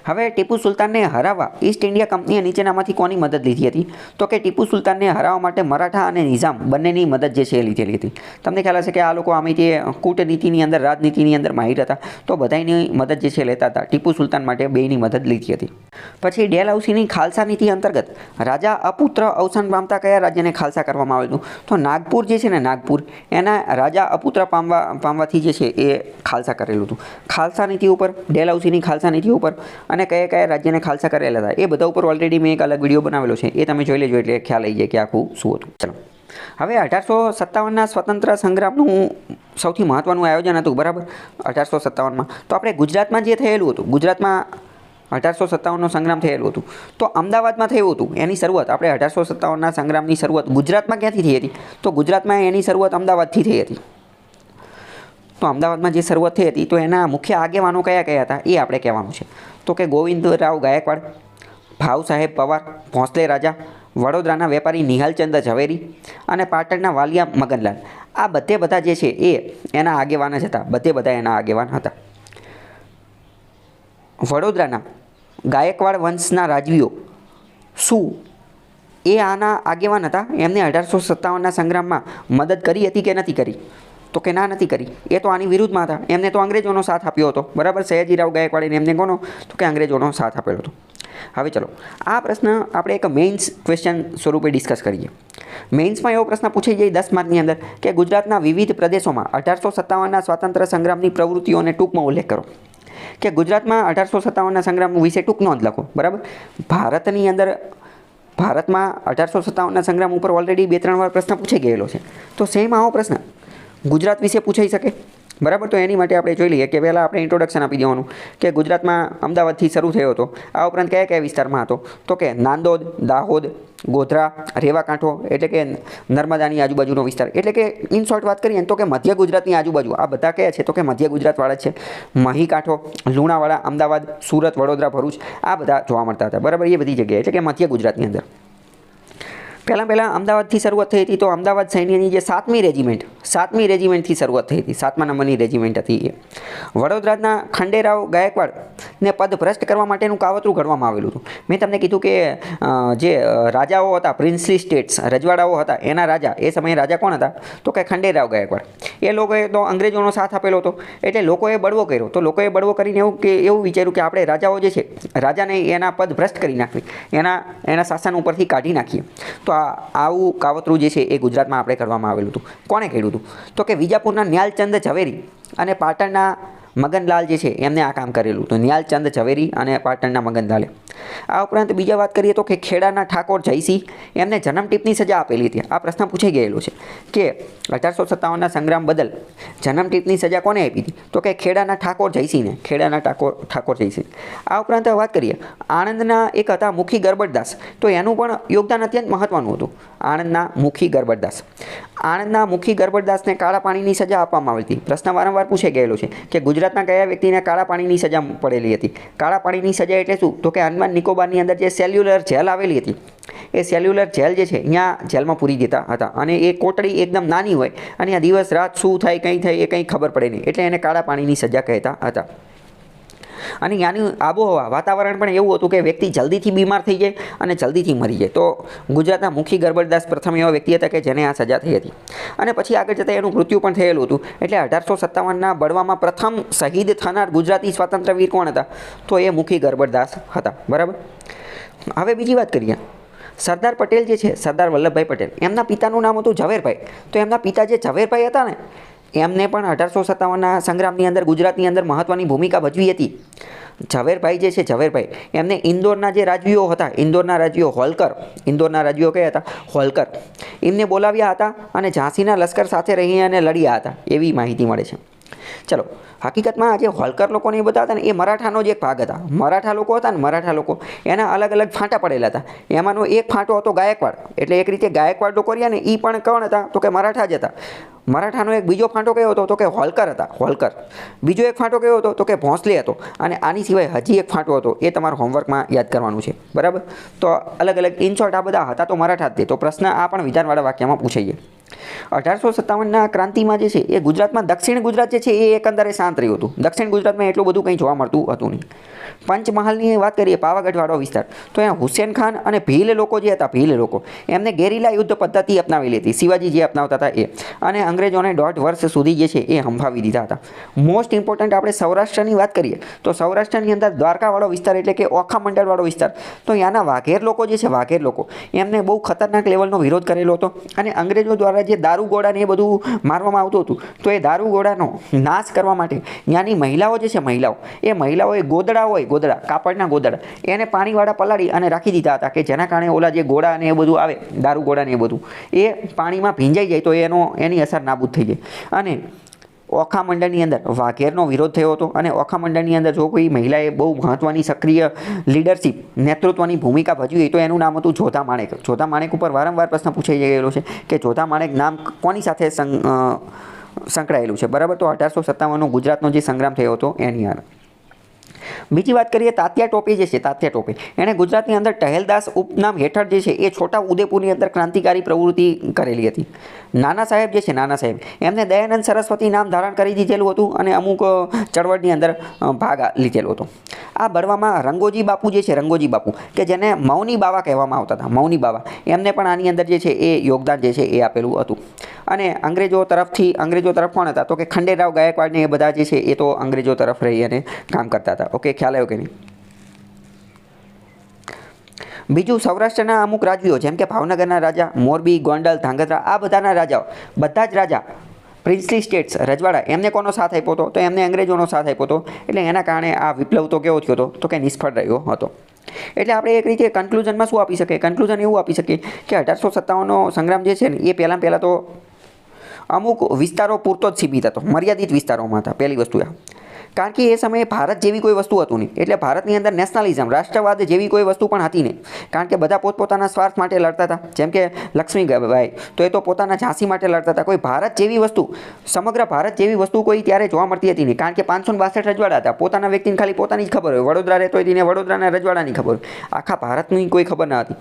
હવે ટીપુ સુલતાનને હરાવવા ઈસ્ટ ઇન્ડિયા કંપનીએ નીચેનામાંથી કોની મદદ લીધી હતી? તો કે ટીપુ સુલતાનને હરાવવા માટે મરાઠા અને નિઝામ બંનેની મદદ જે છે એ લીધેલી હતી. તમને ખ્યાલ હશે કે આ લોકો આમાંથી કૂટનીતિની અંદર, રાજનીતિની અંદર માહિર હતા તો બધાની મદદ જે છે લેતા હતા. ટીપુ સુલતાન માટે બેયની મદદ લીધી હતી. પછી ડેલહાઉસીની ખાલસા નીતિ અંતર્ગત રાજા અપુત્ર અવસાન પામતા કયા રાજ્યને ખાલસા કરવામાં આવ્યું હતું? તો નાગપુર જે છે ને, નાગપુર એના રાજા અપુત્ર પામવાથી જે છે એ ખાલસા કરેલું હતું. ખાલસા નીતિ ઉપર, ડેલહાઉસીની ખાલસા નીતિ ઉપર અને કયા કયા રાજ્યને ખાલસા કરેલા હતા એ બધા ઉપર ઓલરેડી મેં એક અલગ વિડીયો બનાવેલો છે, એ તમે જોઈ લેજો એટલે ખ્યાલ આવી જાય કે આખું શું હતું. ચલો, હવે 1857ના સ્વતંત્ર સંગ્રામનું સૌથી મહત્ત્વનું આયોજન હતું. બરાબર, 1857માં તો આપણે ગુજરાતમાં જે થયેલું હતું, ગુજરાતમાં 1857નો સંગ્રામ થયેલું હતું તો અમદાવાદમાં થયું હતું. એની શરૂઆત આપણે 1857ના સંગ્રામની શરૂઆત ગુજરાતમાં ક્યાંથી થઈ હતી? તો ગુજરાતમાં એની શરૂઆત અમદાવાદથી થઈ હતી. તો અમદાવાદમાં જે શરૂઆત થઈ હતી તો એના મુખ્ય આગેવાનો કયા કયા હતા એ આપણે કહેવાનું છે. તો કે ગોવિંદરાવ ગાયકવાડ, ભાવ સાહેબ પવાર, ભોંસલે રાજા, વડોદરાના વેપારી નિહાલચંદ ઝવેરી અને પાટણના વાલિયા મગનલાલ. આ બધા જે છે એ એના આગેવાન જ હતા. બધા એના આગેવાન હતા. વડોદરાના ગાયકવાડ વંશના રાજવીઓ શું એ આના આગેવાન હતા? એમને 1857ના સંગ્રામમાં મદદ કરી હતી કે નથી કરી? તો કે ના, નથી કરી. એ તો આની વિરુદ્ધમાં હતા. એમને તો અંગ્રેજોનો સાથ આપ્યો હતો. બરાબર, સયાજીરાવ ગાયકવાડે એમને કોનો? તો કે અંગ્રેજોનો સાથ આપેલો હતો. હવે ચલો, આ પ્રશ્ન આપણે એક મેઇન્સ ક્વેશ્ચન સ્વરૂપે ડિસ્કસ કરીએ. મેઇન્સમાં એવો પ્રશ્ન પૂછાઈ જાય 10 માર્કની અંદર કે ગુજરાતના વિવિધ પ્રદેશોમાં 1857ના સ્વાતંત્ર્ય સંગ્રામની પ્રવૃત્તિઓને ટૂંકમાં ઉલ્લેખ કરો. કે ગુજરાતમાં 1857ના સંગ્રામ વિશે ટૂંક નોંધ લખો. બરાબર, ભારતની અંદર ભારતમાં 1857ના સંગ્રામ ઉપર ઓલરેડી 2-3 વાર પ્રશ્ન પૂછાઈ ગયેલો છે. તો સેમ આવો પ્રશ્ન ગુજરાત વિશે પૂછાઈ શકે. બરાબર, તો એની માટે આપણે જોઈ લઈએ કે પહેલાં આપણે ઇન્ટ્રોડક્શન આપી દેવાનું કે ગુજરાતમાં અમદાવાદથી શરૂ થયો હતો. આ ઉપરાંત કયા કયા વિસ્તારમાં હતો? તો કે નાંદોદ, દાહોદ, ગોધરા, રેવાકાંઠો એટલે કે નર્મદાની આજુબાજુનો વિસ્તાર. એટલે કે ઇન શોર્ટ વાત કરીએ તો કે મધ્ય ગુજરાતની આજુબાજુ આ બધા કયા છે? તો કે મધ્ય ગુજરાતવાળા છે. મહીકાંઠો, લુણાવાડા, અમદાવાદ, સુરત, વડોદરા, ભરૂચ આ બધા જોવા મળતા હતા. બરાબર, એ બધી જગ્યાએ એટલે કે મધ્ય ગુજરાતની અંદર. પહેલાં અમદાવાદથી શરૂઆત થઈ હતી તો અમદાવાદ સૈન્યની જે 7મી રેજિમેન્ટથી શરૂઆત થઈ હતી. 7મા નંબરની રેજિમેન્ટ હતી એ. વડોદરાના ખંડેરાવ ગાયકવાડને પદભ્રષ્ટ કરવા માટેનું કાવતરું ઘડવામાં આવેલું હતું. મેં તમને કીધું કે જે રાજાઓ હતા, પ્રિન્સલી સ્ટેટ્સ, રજવાડાઓ હતા, એના રાજા એ સમયે રાજા કોણ હતા? તો કે ખંડેરાવ ગાયકવાડ. એ લોકોએ તો અંગ્રેજોનો સાથ આપેલો હતો એટલે લોકોએ બળવો કર્યો. તો લોકોએ બળવો કરીને એવું વિચાર્યું કે આપણે રાજાઓ જે છે રાજાને એના પદ ભ્રષ્ટ કરી નાખવી, એના શાસન ઉપરથી કાઢી નાખીએ. તો આવું કાવતરું જે છે એ ગુજરાતમાં આપણે કરવામાં આવેલું હતું. કોણે કર્યું હતું? તો કે વિજાપુરના નિહાલચંદ ઝવેરી અને પાટણના મગનલાલ જે છે એમને આ કામ કરેલું તો નિહાલચંદ ઝવેરી અને પાટણના મગનલાલે. આ ઉપરાંત બીજા વાત કરીએ તો કે ખેડાના ઠાકોર જયસિંહ એમને જન્મટીપની સજા આપેલી હતી. આ પ્રશ્ન પૂછાઈ ગયેલો છે કે 1857ના સંગ્રામ બદલ જન્મટીપની સજા કોને આપી હતી? તો કે ખેડાના ઠાકોર જયસિંહને. ખેડાના ઠાકોર જયસિંહ. આ ઉપરાંત વાત કરીએ આણંદના એક હતા મુખી ગરબડદાસ, તો એનું પણ યોગદાન અત્યંત મહત્વનું હતું. આણંદના મુખી ગરબડદાસ. આણંદના મુખી ગરબડદાસને કાળા પાણીની સજા આપવામાં આવી હતી. પ્રશ્ન વારંવાર પૂછાઈ ગયેલો છે કે ગુજરાતના કયા વ્યક્તિને કાળા પાણીની સજા પડેલી હતી? કાળા પાણીની સજા એટલે શું? તો કે અંદમાન નિકોબારની અંદર જે સેલ્યુલર જેલ આવેલી હતી એ સેલ્યુલર જેલ જે છે અહીંયા જેલમાં પૂરી દેતા હતા અને એ કોટડી એકદમ નાની હોય અને આ દિવસ રાત શું થાય કંઈ થાય એ કંઈ ખબર પડે નહીં, એટલે એને કાળા પાણીની સજા કહેતા હતા. અને ત્યાંની આબોહવા વાતાવરણ પણ એવું હતું કે વ્યક્તિ જલ્દીથી બીમાર થઈ જાય અને જલ્દીથી મરી જાય. તો ગુજરાતના મુખી ગરબડદાસ પ્રથમ એવા વ્યક્તિ હતા કે જેને આ સજા થઈ હતી અને પછી આગળ જતાં એનું મૃત્યુ પણ થયેલું હતું. એટલે 1857ના બળવામાં પ્રથમ શહીદ થનાર ગુજરાતી સ્વાતંત્ર્યવીર કોણ હતા? તો એ મુખી ગરબડદાસ હતા. બરાબર. હવે બીજી વાત કરીએ. સરદાર પટેલ જે છે, સરદાર વલ્લભભાઈ પટેલ, એમના પિતાનું નામ હતું ઝવેરભાઈ. તો એમના પિતા જે ઝવેરભાઈ હતા ને એમને પણ 1857ના સંગ્રામની અંદર ગુજરાતની અંદર મહત્ત્વની ભૂમિકા ભજવી હતી. ઝવેરભાઈ જે છે ઝવેરભાઈ એમને ઇન્દોરના જે રાજવીઓ હતા, ઇન્દોરના રાજવીઓ હોલકર, ઇન્દોરના રાજવીઓ કયા હતા? હોલકર, એમને બોલાવ્યા હતા અને ઝાંસીના લશ્કર સાથે રહી અને લડ્યા હતા એવી માહિતી મળે છે. ચલો, હકીકતમાં આ જે હોલકર લોકોને એ બધા હતા ને એ મરાઠાનો જ એક ભાગ હતા. મરાઠા લોકો હતા ને, મરાઠા લોકો એના અલગ અલગ ફાંટા પડેલા હતા. એમાંનો એક ફાંટો હતો ગાયકવાડ. એટલે એક રીતે ગાયકવાડ લોકો રહ્યા ને એ પણ કોણ હતા? તો કે મરાઠા જ હતા. મરાઠાનો એક બીજો ફાંટો કયો હતો? તો કે હોલકર હતા, હોલકર. બીજો એક ફાંટો કયો હતો? તો કે ભોંસલે હતો. અને આની સિવાય હજી એક ફાંટો હતો, એ તમારે હોમવર્કમાં યાદ કરવાનું છે. બરાબર. તો અલગ અલગ ઇન શોર્ટ આ બધા હતા તો મરાઠા જ. તો પ્રશ્ન આ પણ વિધાનવાળા વાક્યમાં પૂછાઈએ. 1857ના ક્રાંતિમાં જે છે એ ગુજરાતમાં દક્ષિણ ગુજરાત જે છે એ એકંદરે શાંત રહ્યું હતું. દક્ષિણ ગુજરાતમાં એટલું બધું કંઈ જોવા મળતું હતું નહીં. પંચમહાલની વાત કરીએ, પાવાગઢવાળો વિસ્તાર, તો અહીંયા હુસેન ખાન અને ભીલ લોકો જે હતા, ભીલ લોકો એમને ગેરીલા યુદ્ધ પદ્ધતિ અપનાવેલી હતી. શિવાજી જે અપનાવતા હતા એ, અને અંગ્રેજોને 1.5 વર્ષ સુધી જે છે એ હંફાવી દીધા હતા. મોસ્ટ ઇમ્પોર્ટન્ટ આપણે સૌરાષ્ટ્રની વાત કરીએ તો સૌરાષ્ટ્રની અંદર દ્વારકાવાળો વિસ્તાર એટલે કે ઓખા મંડળવાળો વિસ્તાર, તો ત્યાંના વાઘેર લોકો જે છે, વાઘેર લોકો એમને બહુ ખતરનાક લેવલનો વિરોધ કરેલો હતો અને અંગ્રેજો દ્વારા જે દારૂગોળાને એ બધું મારવામાં આવતું હતું તો એ દારૂગોળાનો નાશ કરવા માટે ત્યાંની મહિલાઓ જે છે, મહિલાઓએ ગોદડા હોય, ગોદડા, કાપડના ગોદડા, એને પાણીવાળા પલાળી અને રાખી દીધા હતા કે જેના કારણે ઓલા જે ગોળા અને એ બધું આવે, દારૂગોળા ને એ બધું એ પાણીમાં ભીંજાઈ જાય તો એની અસર નાબૂદ થઈ જાય. અને ઓખા મંડળની અંદર વાઘેરનો વિરોધ થયો હતો અને ઓખા મંડળની અંદર જો કોઈ મહિલાએ બહુ મહત્ત્વની સક્રિય લીડરશિપ, નેતૃત્વની ભૂમિકા ભજવી તો એનું નામ હતું જોધા માણેક. જોધા માણેક ઉપર વારંવાર પ્રશ્ન પૂછાઈ ગયેલો છે કે જોધા માણેક નામ કોની સાથે સંકળાયેલું છે? બરાબર. તો 1857નો ગુજરાતનો જે સંગ્રામ થયો હતો એની અંદર. બીજી વાત કરીએ તાત્યા ટોપે જે છે, તાત્યા ટોપે એણે ગુજરાતની અંદર ટહેલદાસ ઉપનામ હેઠળ જે છે એ છોટા ઉદેપુરની અંદર ક્રાંતિકારી પ્રવૃત્તિ કરેલી હતી. નાના સાહેબ જે છે, નાના સાહેબ એમને દયાનંદ સરસ્વતી નામ ધારણ કરી દીધેલું હતું અને અમુક ચળવળની અંદર ભાગ લીધેલો હતો. આ બળવામાં રંગોજી બાપુ જે છે, રંગોજી બાપુ કે જેને મૌની બાવા કહેવામાં આવતા હતા, મૌની બાવા, એમને પણ આની અંદર જે છે એ યોગદાન જે છે એ આપેલું હતું. અને અંગ્રેજો તરફ કોણ હતા? તો કે ખંડેરાવ ગાયકવાડ ને એ બધા જે છે એ તો અંગ્રેજો તરફ રહી અને કામ કરતા હતા. ઓકે, ખ્યાલ આવ્યો કે નહીં? બીજું, સૌરાષ્ટ્રના અમુક રાજવીઓ જેમ કે ભાવનગરના રાજા, મોરબી, ગોંડલ, ધાંગધ્રા, આ બધાના રાજાઓ, બધા જ રાજા પ્રિન્સલી સ્ટેટ્સ, રજવાડા, એમને કોનો સાથ આપ્યો હતો? તો એમને અંગ્રેજોનો સાથ આપ્યો હતો. એટલે એના કારણે આ વિપ્લવ તો કેવો થયો હતો? તો કે નિષ્ફળ રહ્યો હતો. એટલે આપણે એક રીતે કન્ક્લુઝનમાં શું આપી શકીએ? કન્ક્લુઝન એવું આપી શકીએ કે 1857નો સંગ્રામ જે છે ને એ પહેલાં તો અમુક વિસ્તારો પૂરતો જ સીમિત હતો, મર્યાદિત વિસ્તારોમાં હતા. પહેલી વસ્તુ કારણ કે એ સમયે ભારત જેવી કોઈ વસ્તુ હતું નહીં. એટલે ભારતની અંદર નેશનલિઝમ, રાષ્ટ્રવાદ જેવી કોઈ વસ્તુ પણ હતી નહીં. કારણ કે બધા પોતપોતાના સ્વાર્થ માટે લડતા હતા. જેમ કે લક્ષ્મીબાઈ, તો એ તો પોતાના ઝાંસી માટે લડતા હતા. કોઈ ભારત જેવી વસ્તુ, સમગ્ર ભારત જેવી વસ્તુ કોઈ ત્યારે જોવા મળતી હતી નહીં. કારણ કે 562 રજવાડા હતા. પોતાના વ્યક્તિને ખાલી પોતાની જ ખબર હોય. વડોદરા રહેતો હોય તેને વડોદરાના રજવાડાની ખબર હોય. આખા ભારતની કોઈ ખબર ન હતી.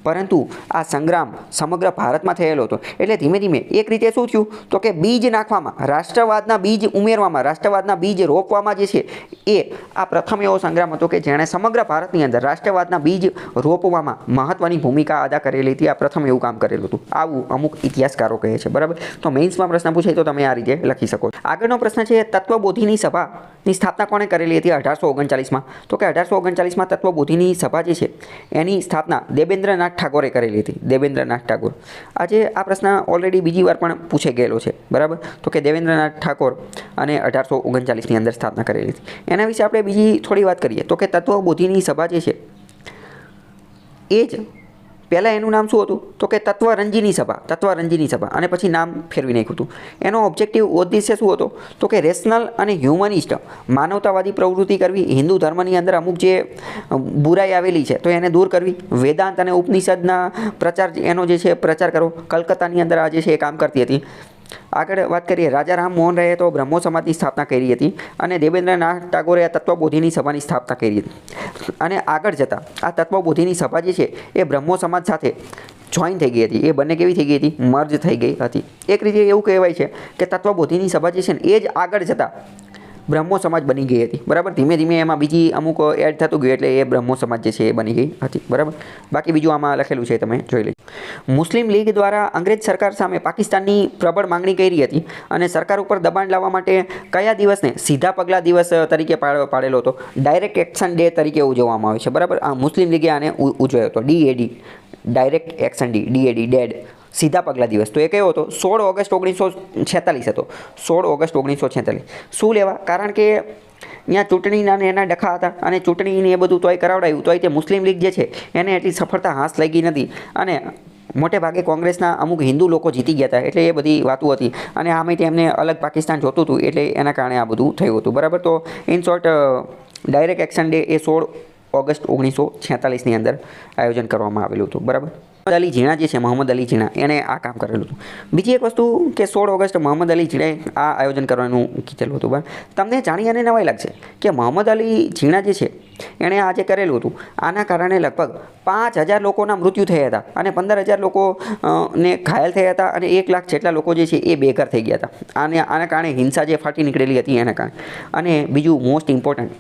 પરંતુ આ સંગ્રામ સમગ્ર ભારતમાં થયેલો હતો. એટલે ધીમે ધીમે એક રીતે શું થયું? તો કે બીજ નાખવામાં, રાષ્ટ્રવાદના બીજ ઉમેરવામાં, રાષ્ટ્રવાદના બીજ રોપવામાં જે છે એ આ પ્રથમ એવો સંગ્રામ હતો કે જેણે સમગ્ર ભારતની અંદર રાષ્ટ્રવાદના બીજ રોપવામાં મહત્ત્વની ભૂમિકા અદા કરેલી હતી. આ પ્રથમ એવું કામ કરેલું હતું. આવું અમુક ઇતિહાસકારો કહે છે. બરાબર. તો મેઇન્સમાં પ્રશ્ન પૂછાય તો તમે આ રીતે લખી શકો. આગળનો પ્રશ્ન છે તત્વબોધિની સભાની સ્થાપના કોણે કરેલી હતી 1839માં? તો કે 1839માં તત્વબોધિની સભા જે છે એની સ્થાપના દેવેન્દ્રનાથ ઠાકોરે કરેલી હતી, દેવેન્દ્રનાથ ઠાકોર. આજે આ પ્રશ્ન ઓલરેડી બીજી વાર પણ પૂછાઈ ગયેલો છે, બરાબર. તો કે દેવેન્દ્રનાથ ઠાકોર અને 1839ની અંદર સ્થાપના કરેલી હતી. એના વિશે આપણે બીજી થોડી વાત કરીએ તો કે તત્વબોધિની સભા જે છે એ જ પહેલાં એનું નામ શું હતું તો કે તત્વરંજીની સભા, અને પછી નામ ફેરવી નાખ્યું હતું. એનો ઓબ્જેક્ટિવ ઉદ્દેશ્ય શું હતો તો કે રેશનલ અને હ્યુમનિસ્ટ માનવતાવાદી પ્રવૃત્તિ કરવી, હિન્દુ ધર્મની અંદર અમુક જે બુરાઈ આવેલી છે તો એને દૂર કરવી, વેદાંત અને ઉપનિષદના એનો જે છે પ્રચાર કરવો. કલકત્તાની અંદર આ જે છે એ કામ કરતી હતી. આગળ વાત કરીએ, રાજા રામ મોહન રાયે તો બ્રહ્મો સમાજની સ્થાપના કરી હતી અને દેવેન્દ્રનાથ ટાગોરે આ તત્વબોધિની સભાની સ્થાપના કરી હતી. અને આગળ જતાં આ તત્વબોધિની સભા જે છે એ બ્રહ્મો સમાજ સાથે જોઈન થઈ ગઈ હતી. એ બંને કેવી થઈ ગઈ હતી? મર્જ થઈ ગઈ હતી. એક રીતે એવું કહેવાય છે કે તત્વબોધિની સભા જે છે ને એ જ આગળ જતાં બ્રહ્મો સમાજ બની ગઈ હતી, બરાબર. ધીમે ધીમે એમાં બીજી અમુક એડ થતું ગયું એટલે એ બ્રહ્મો સમાજ જે છે એ બની ગઈ હતી, બરાબર. બાકી બીજું આમાં લખેલું છે, તમે જોઈ લેજો. મુસ્લિમ લીગ દ્વારા અંગ્રેજ સરકાર સામે પાકિસ્તાનની પ્રબળ માંગણી કરી હતી અને સરકાર ઉપર દબાણ લાવવા માટે કયા દિવસને સીધા પગલા દિવસ તરીકે પાડેલો હતો? ડાયરેક્ટ એક્શન ડે તરીકે ઉજવવામાં આવે છે, બરાબર. આ મુસ્લિમ લીગે આને ઉજવ્યો હતો, DAD, direct action day, DAD, ડેડ, સીધા પગલા દિવસ. તો એ કયો હતો? 16 ઓગસ્ટ 1946 હતો. 16 ઓગસ્ટ 1946. શું લેવા? કારણ કે અહીંયા ચૂંટણીના એના ડખા હતા અને ચૂંટણીને એ બધું તોય કરાવડાયું, તોય તે મુસ્લિમ લીગ જે છે એને એટલી સફળતા હાંસ લાગી નથી અને મોટે ભાગે કોંગ્રેસના અમુક હિન્દુ લોકો જીતી ગયા હતા, એટલે એ બધી વાતો હતી. અને આમાં એમને અલગ પાકિસ્તાન જોતું હતું એટલે એના કારણે આ બધું થયું હતું, બરાબર. તો in short direct action day એ 16 ઓગસ્ટ 1946ની અંદર આયોજન કરવામાં આવેલું હતું, બરાબર. અલી ઝીણા જે છે, મોહમ્મદ અલી ઝીણા, એણે આ કામ કરેલું હતું. બીજી એક વસ્તુ કે 16 ઓગસ્ટ મોહમ્મદ અલી ઝીણાએ આ આયોજન કરવાનું કીધેલું હતું, બરાબર. તમને જાણી અને નવાઈ લાગશે કે મોહમ્મદ અલી ઝીણા જે છે એણે આ જે કરેલું હતું આના કારણે લગભગ 5000 લોકોના મૃત્યુ થયા હતા અને 15000 લોકો ને ઘાયલ થયા હતા અને 1 લાખ જેટલા લોકો જે છે એ બેઘર થઈ ગયા હતા. આના કારણે હિંસા જે ફાટી નીકળેલી હતી એના કારણે. અને બીજું મોસ્ટ ઇમ્પોર્ટન્ટ,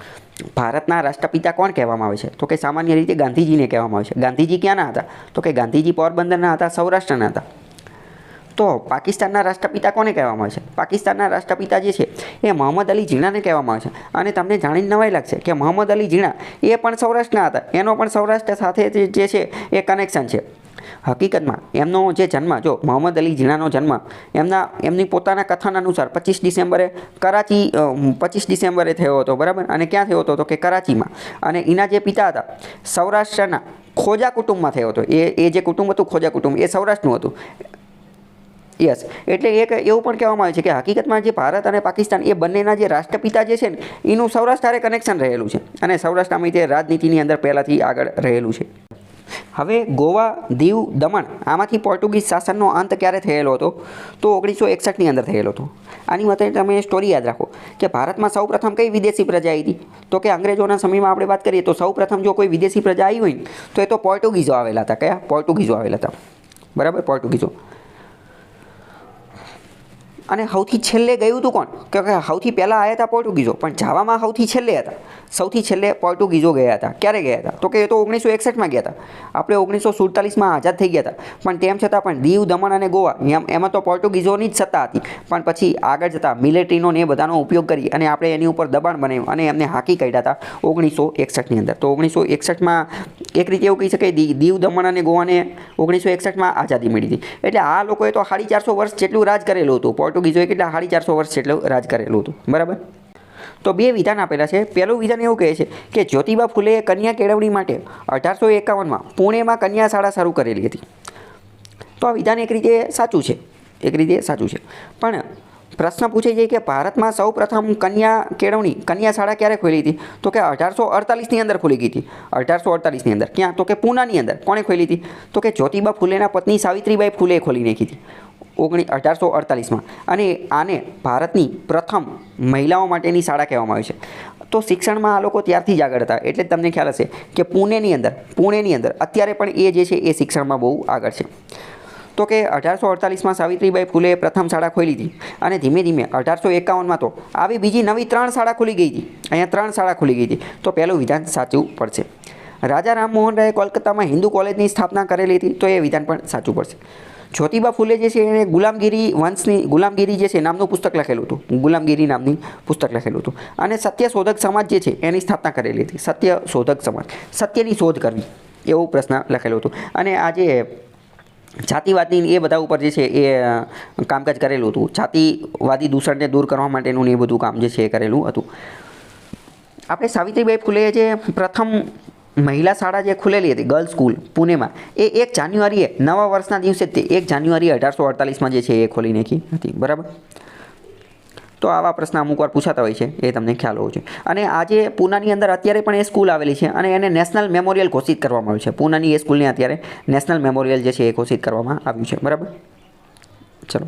ભારતના રાષ્ટ્રપિતા કોણ કહેવામાં આવે છે તો કે સામાન્ય રીતે ગાંધીજીને કહેવામાં આવે છે. ગાંધીજી ક્યાંના હતા તો કે ગાંધીજી પોરબંદરના હતા, સૌરાષ્ટ્રના હતા. તો પાકિસ્તાનના રાષ્ટ્રપિતા કોને કહેવામાં આવે છે? પાકિસ્તાનના રાષ્ટ્રપિતા જે છે એ મોહમ્મદ અલી ઝીણાને કહેવામાં આવે છે. અને તમને જાણીને નવાઈ લાગશે કે મોહમ્મદ અલી ઝીણા એ પણ સૌરાષ્ટ્રના હતા, એનો પણ સૌરાષ્ટ્ર સાથે જે છે એ કનેક્શન છે. હકીકતમાં એમનો જે જન્મ, જો મોહમ્મદ અલી ઝીણાનો જન્મ એમની પોતાના કથન અનુસાર 25 ડિસેમ્બરે થયો હતો, બરાબર. અને ક્યાં થયો હતો તો કે કરાચીમાં. અને એના જે પિતા હતા સૌરાષ્ટ્રના ખોજા કુટુંબમાં થયો હતો. એ જે કુટુંબ હતું ખોજા કુટુંબ એ સૌરાષ્ટ્રનું હતું. યસ, એટલે એક એવું પણ કહેવામાં આવે છે કે હકીકતમાં જે ભારત અને પાકિસ્તાન એ બંનેના જે રાષ્ટ્રપિતા જે છે ને એનું સૌરાષ્ટ્ર હારે કનેક્શન રહેલું છે અને સૌરાષ્ટ્રમાં તે રાજનીતિની અંદર પહેલાંથી આગળ રહેલું છે. હવે ગોવા, દીવ, દમણ આમાંથી પોર્ટુગીઝ શાસનનો અંત ક્યારે થયેલો હતો તો 1961ની અંદર થયેલો હતો. આની માટે તમે સ્ટોરી યાદ રાખો કે ભારતમાં સૌપ્રથમ કઈ વિદેશી પ્રજા આવી હતી તો કે અંગ્રેજોના સમયમાં આપણે વાત કરીએ તો સૌપ્રથમ જો કોઈ વિદેશી પ્રજા આવી હોય તો એ તો પોર્ટુગીઝો આવેલા હતા. કયા? પોર્ટુગીઝો આવેલા હતા, બરાબર, પોર્ટુગીઝો. અને સૌથી છેલ્લે ગયું હતું કોણ? કે સૌથી પહેલાં આવ્યા હતા પોર્ટુગીઝો, પણ જાવામાં સૌથી છેલ્લે હતા. સૌથી છેલ્લે પોર્ટુગીઝો ગયા હતા. ક્યારે ગયા હતા તો કે એ તો 1961માં ગયા હતા. આપણે 1947માં આઝાદ થઈ ગયા હતા, પણ તેમ છતાં પણ દીવ, દમણ અને ગોવા એમાં તો પોર્ટુગીઝોની જ સત્તા હતી. પણ પછી આગળ જતાં મિલિટરીનો ને એ બધાનો ઉપયોગ કરી અને આપણે એની ઉપર દબાણ બનાવ્યું અને એમને હાંકી કાઢ્યા હતા 1961ની અંદર. તો 1961માં એક રીતે એવું કહી શકાય દીવ, દમણ અને ગોવાને 1961માં આઝાદી મળી હતી. એટલે આ લોકોએ તો 450 વર્ષ જેટલું રાજ કરેલું હતું. પોર્ટુગીઝોએ કેટલા 450 વર્ષ જેટલું રાજ કરેલું હતું, બરાબર. તો બે વિધાન આપેલા છે. પહેલું વિધાન એવું કહે છે કે જ્યોતિબા ફૂલેએ કન્યા કેળવણી માટે 1851માં પુણેમાં કન્યા શાળા શરૂ કરેલી હતી. તો આ વિધાન એક રીતે સાચું છે, પણ પ્રશ્ન પૂછે છે કે ભારતમાં સૌ પ્રથમ કન્યા કેળવણી, કન્યા શાળા ક્યારે ખોલી હતી તો કે 1848ની અંદર ખુલી ગઈ હતી. 1848ની અંદર. ક્યાં? તો કે પૂનાની અંદર. કોણે ખોલી હતી તો કે જ્યોતિબા ફૂલેના પત્ની સાવિત્રીબાઈ ફૂલેએ ખોલી નાખી હતી 1848માં. અને આને ભારતની પ્રથમ મહિલાઓ માટેની શાળા કહેવામાં આવે છે. તો શિક્ષણમાં આ લોકો ત્યારથી જ આગળ હતા. એટલે જ તમને ખ્યાલ હશે કે પુણેની અંદર અત્યારે પણ એ જે છે એ શિક્ષણમાં બહુ આગળ છે. તો કે 1848માં સાવિત્રીબાઈ ફૂલેએ પ્રથમ શાળા ખોલી હતી અને ધીમે ધીમે 1851માં તો આવી બીજી નવી 3 શાળા ખુલી ગઈ હતી. અહીંયા 3 શાળા ખુલી ગઈ હતી. તો પહેલું વિધાન સાચું પડશે. રાજા રામમોહન રાયે કોલકાતામાં હિન્દુ કોલેજની સ્થાપના કરેલી હતી. તો એ વિધાન પણ સાચું પડશે. જ્યોતિબા ફૂલે જે છે એને ગુલામગીરી જે છે નામનું પુસ્તક લખેલું હતું. ગુલામગીરી નામની પુસ્તક લખેલું હતું. અને સત્ય શોધક સમાજ જે છે એની સ્થાપના કરેલી હતી. સત્ય શોધક સમાજ, સત્યની શોધ કરવી. એવું પ્રશ્ન લખેલું હતું. અને આ જે જાતિવાદની એ બધા ઉપર જે છે એ કામકાજ કરેલું હતું. જાતિવાદી દૂષણને દૂર કરવા માટેનું ને એ બધું કામ જે છે એ કરેલું હતું. આપણે સાવિત્રીબાઈ ફૂલે જે પ્રથમ મહિલા શાળા જે ખુલેલી હતી ગર્લ્સ સ્કૂલ પુણેમાં, એ 1 જાન્યુઆરીએ નવા વર્ષના દિવસે જ તે 1 જાન્યુઆરી 1848માં જે છે એ ખોલી નાખી હતી. બરાબર. તો આવા પ્રશ્ન અમુક વાર પૂછાતા હોય છે, એ તમને ખ્યાલ હોવો જોઈએ. અને આજે પૂનાની અંદર અત્યારે પણ એ સ્કૂલ આવેલી છે અને એને નેશનલ મેમોરિયલ ઘોષિત કરવામાં આવ્યું છે. પૂનાની એ સ્કૂલને અત્યારે નેશનલ મેમોરિયલ જે છે એ ઘોષિત કરવામાં આવ્યું છે. બરાબર. ચલો.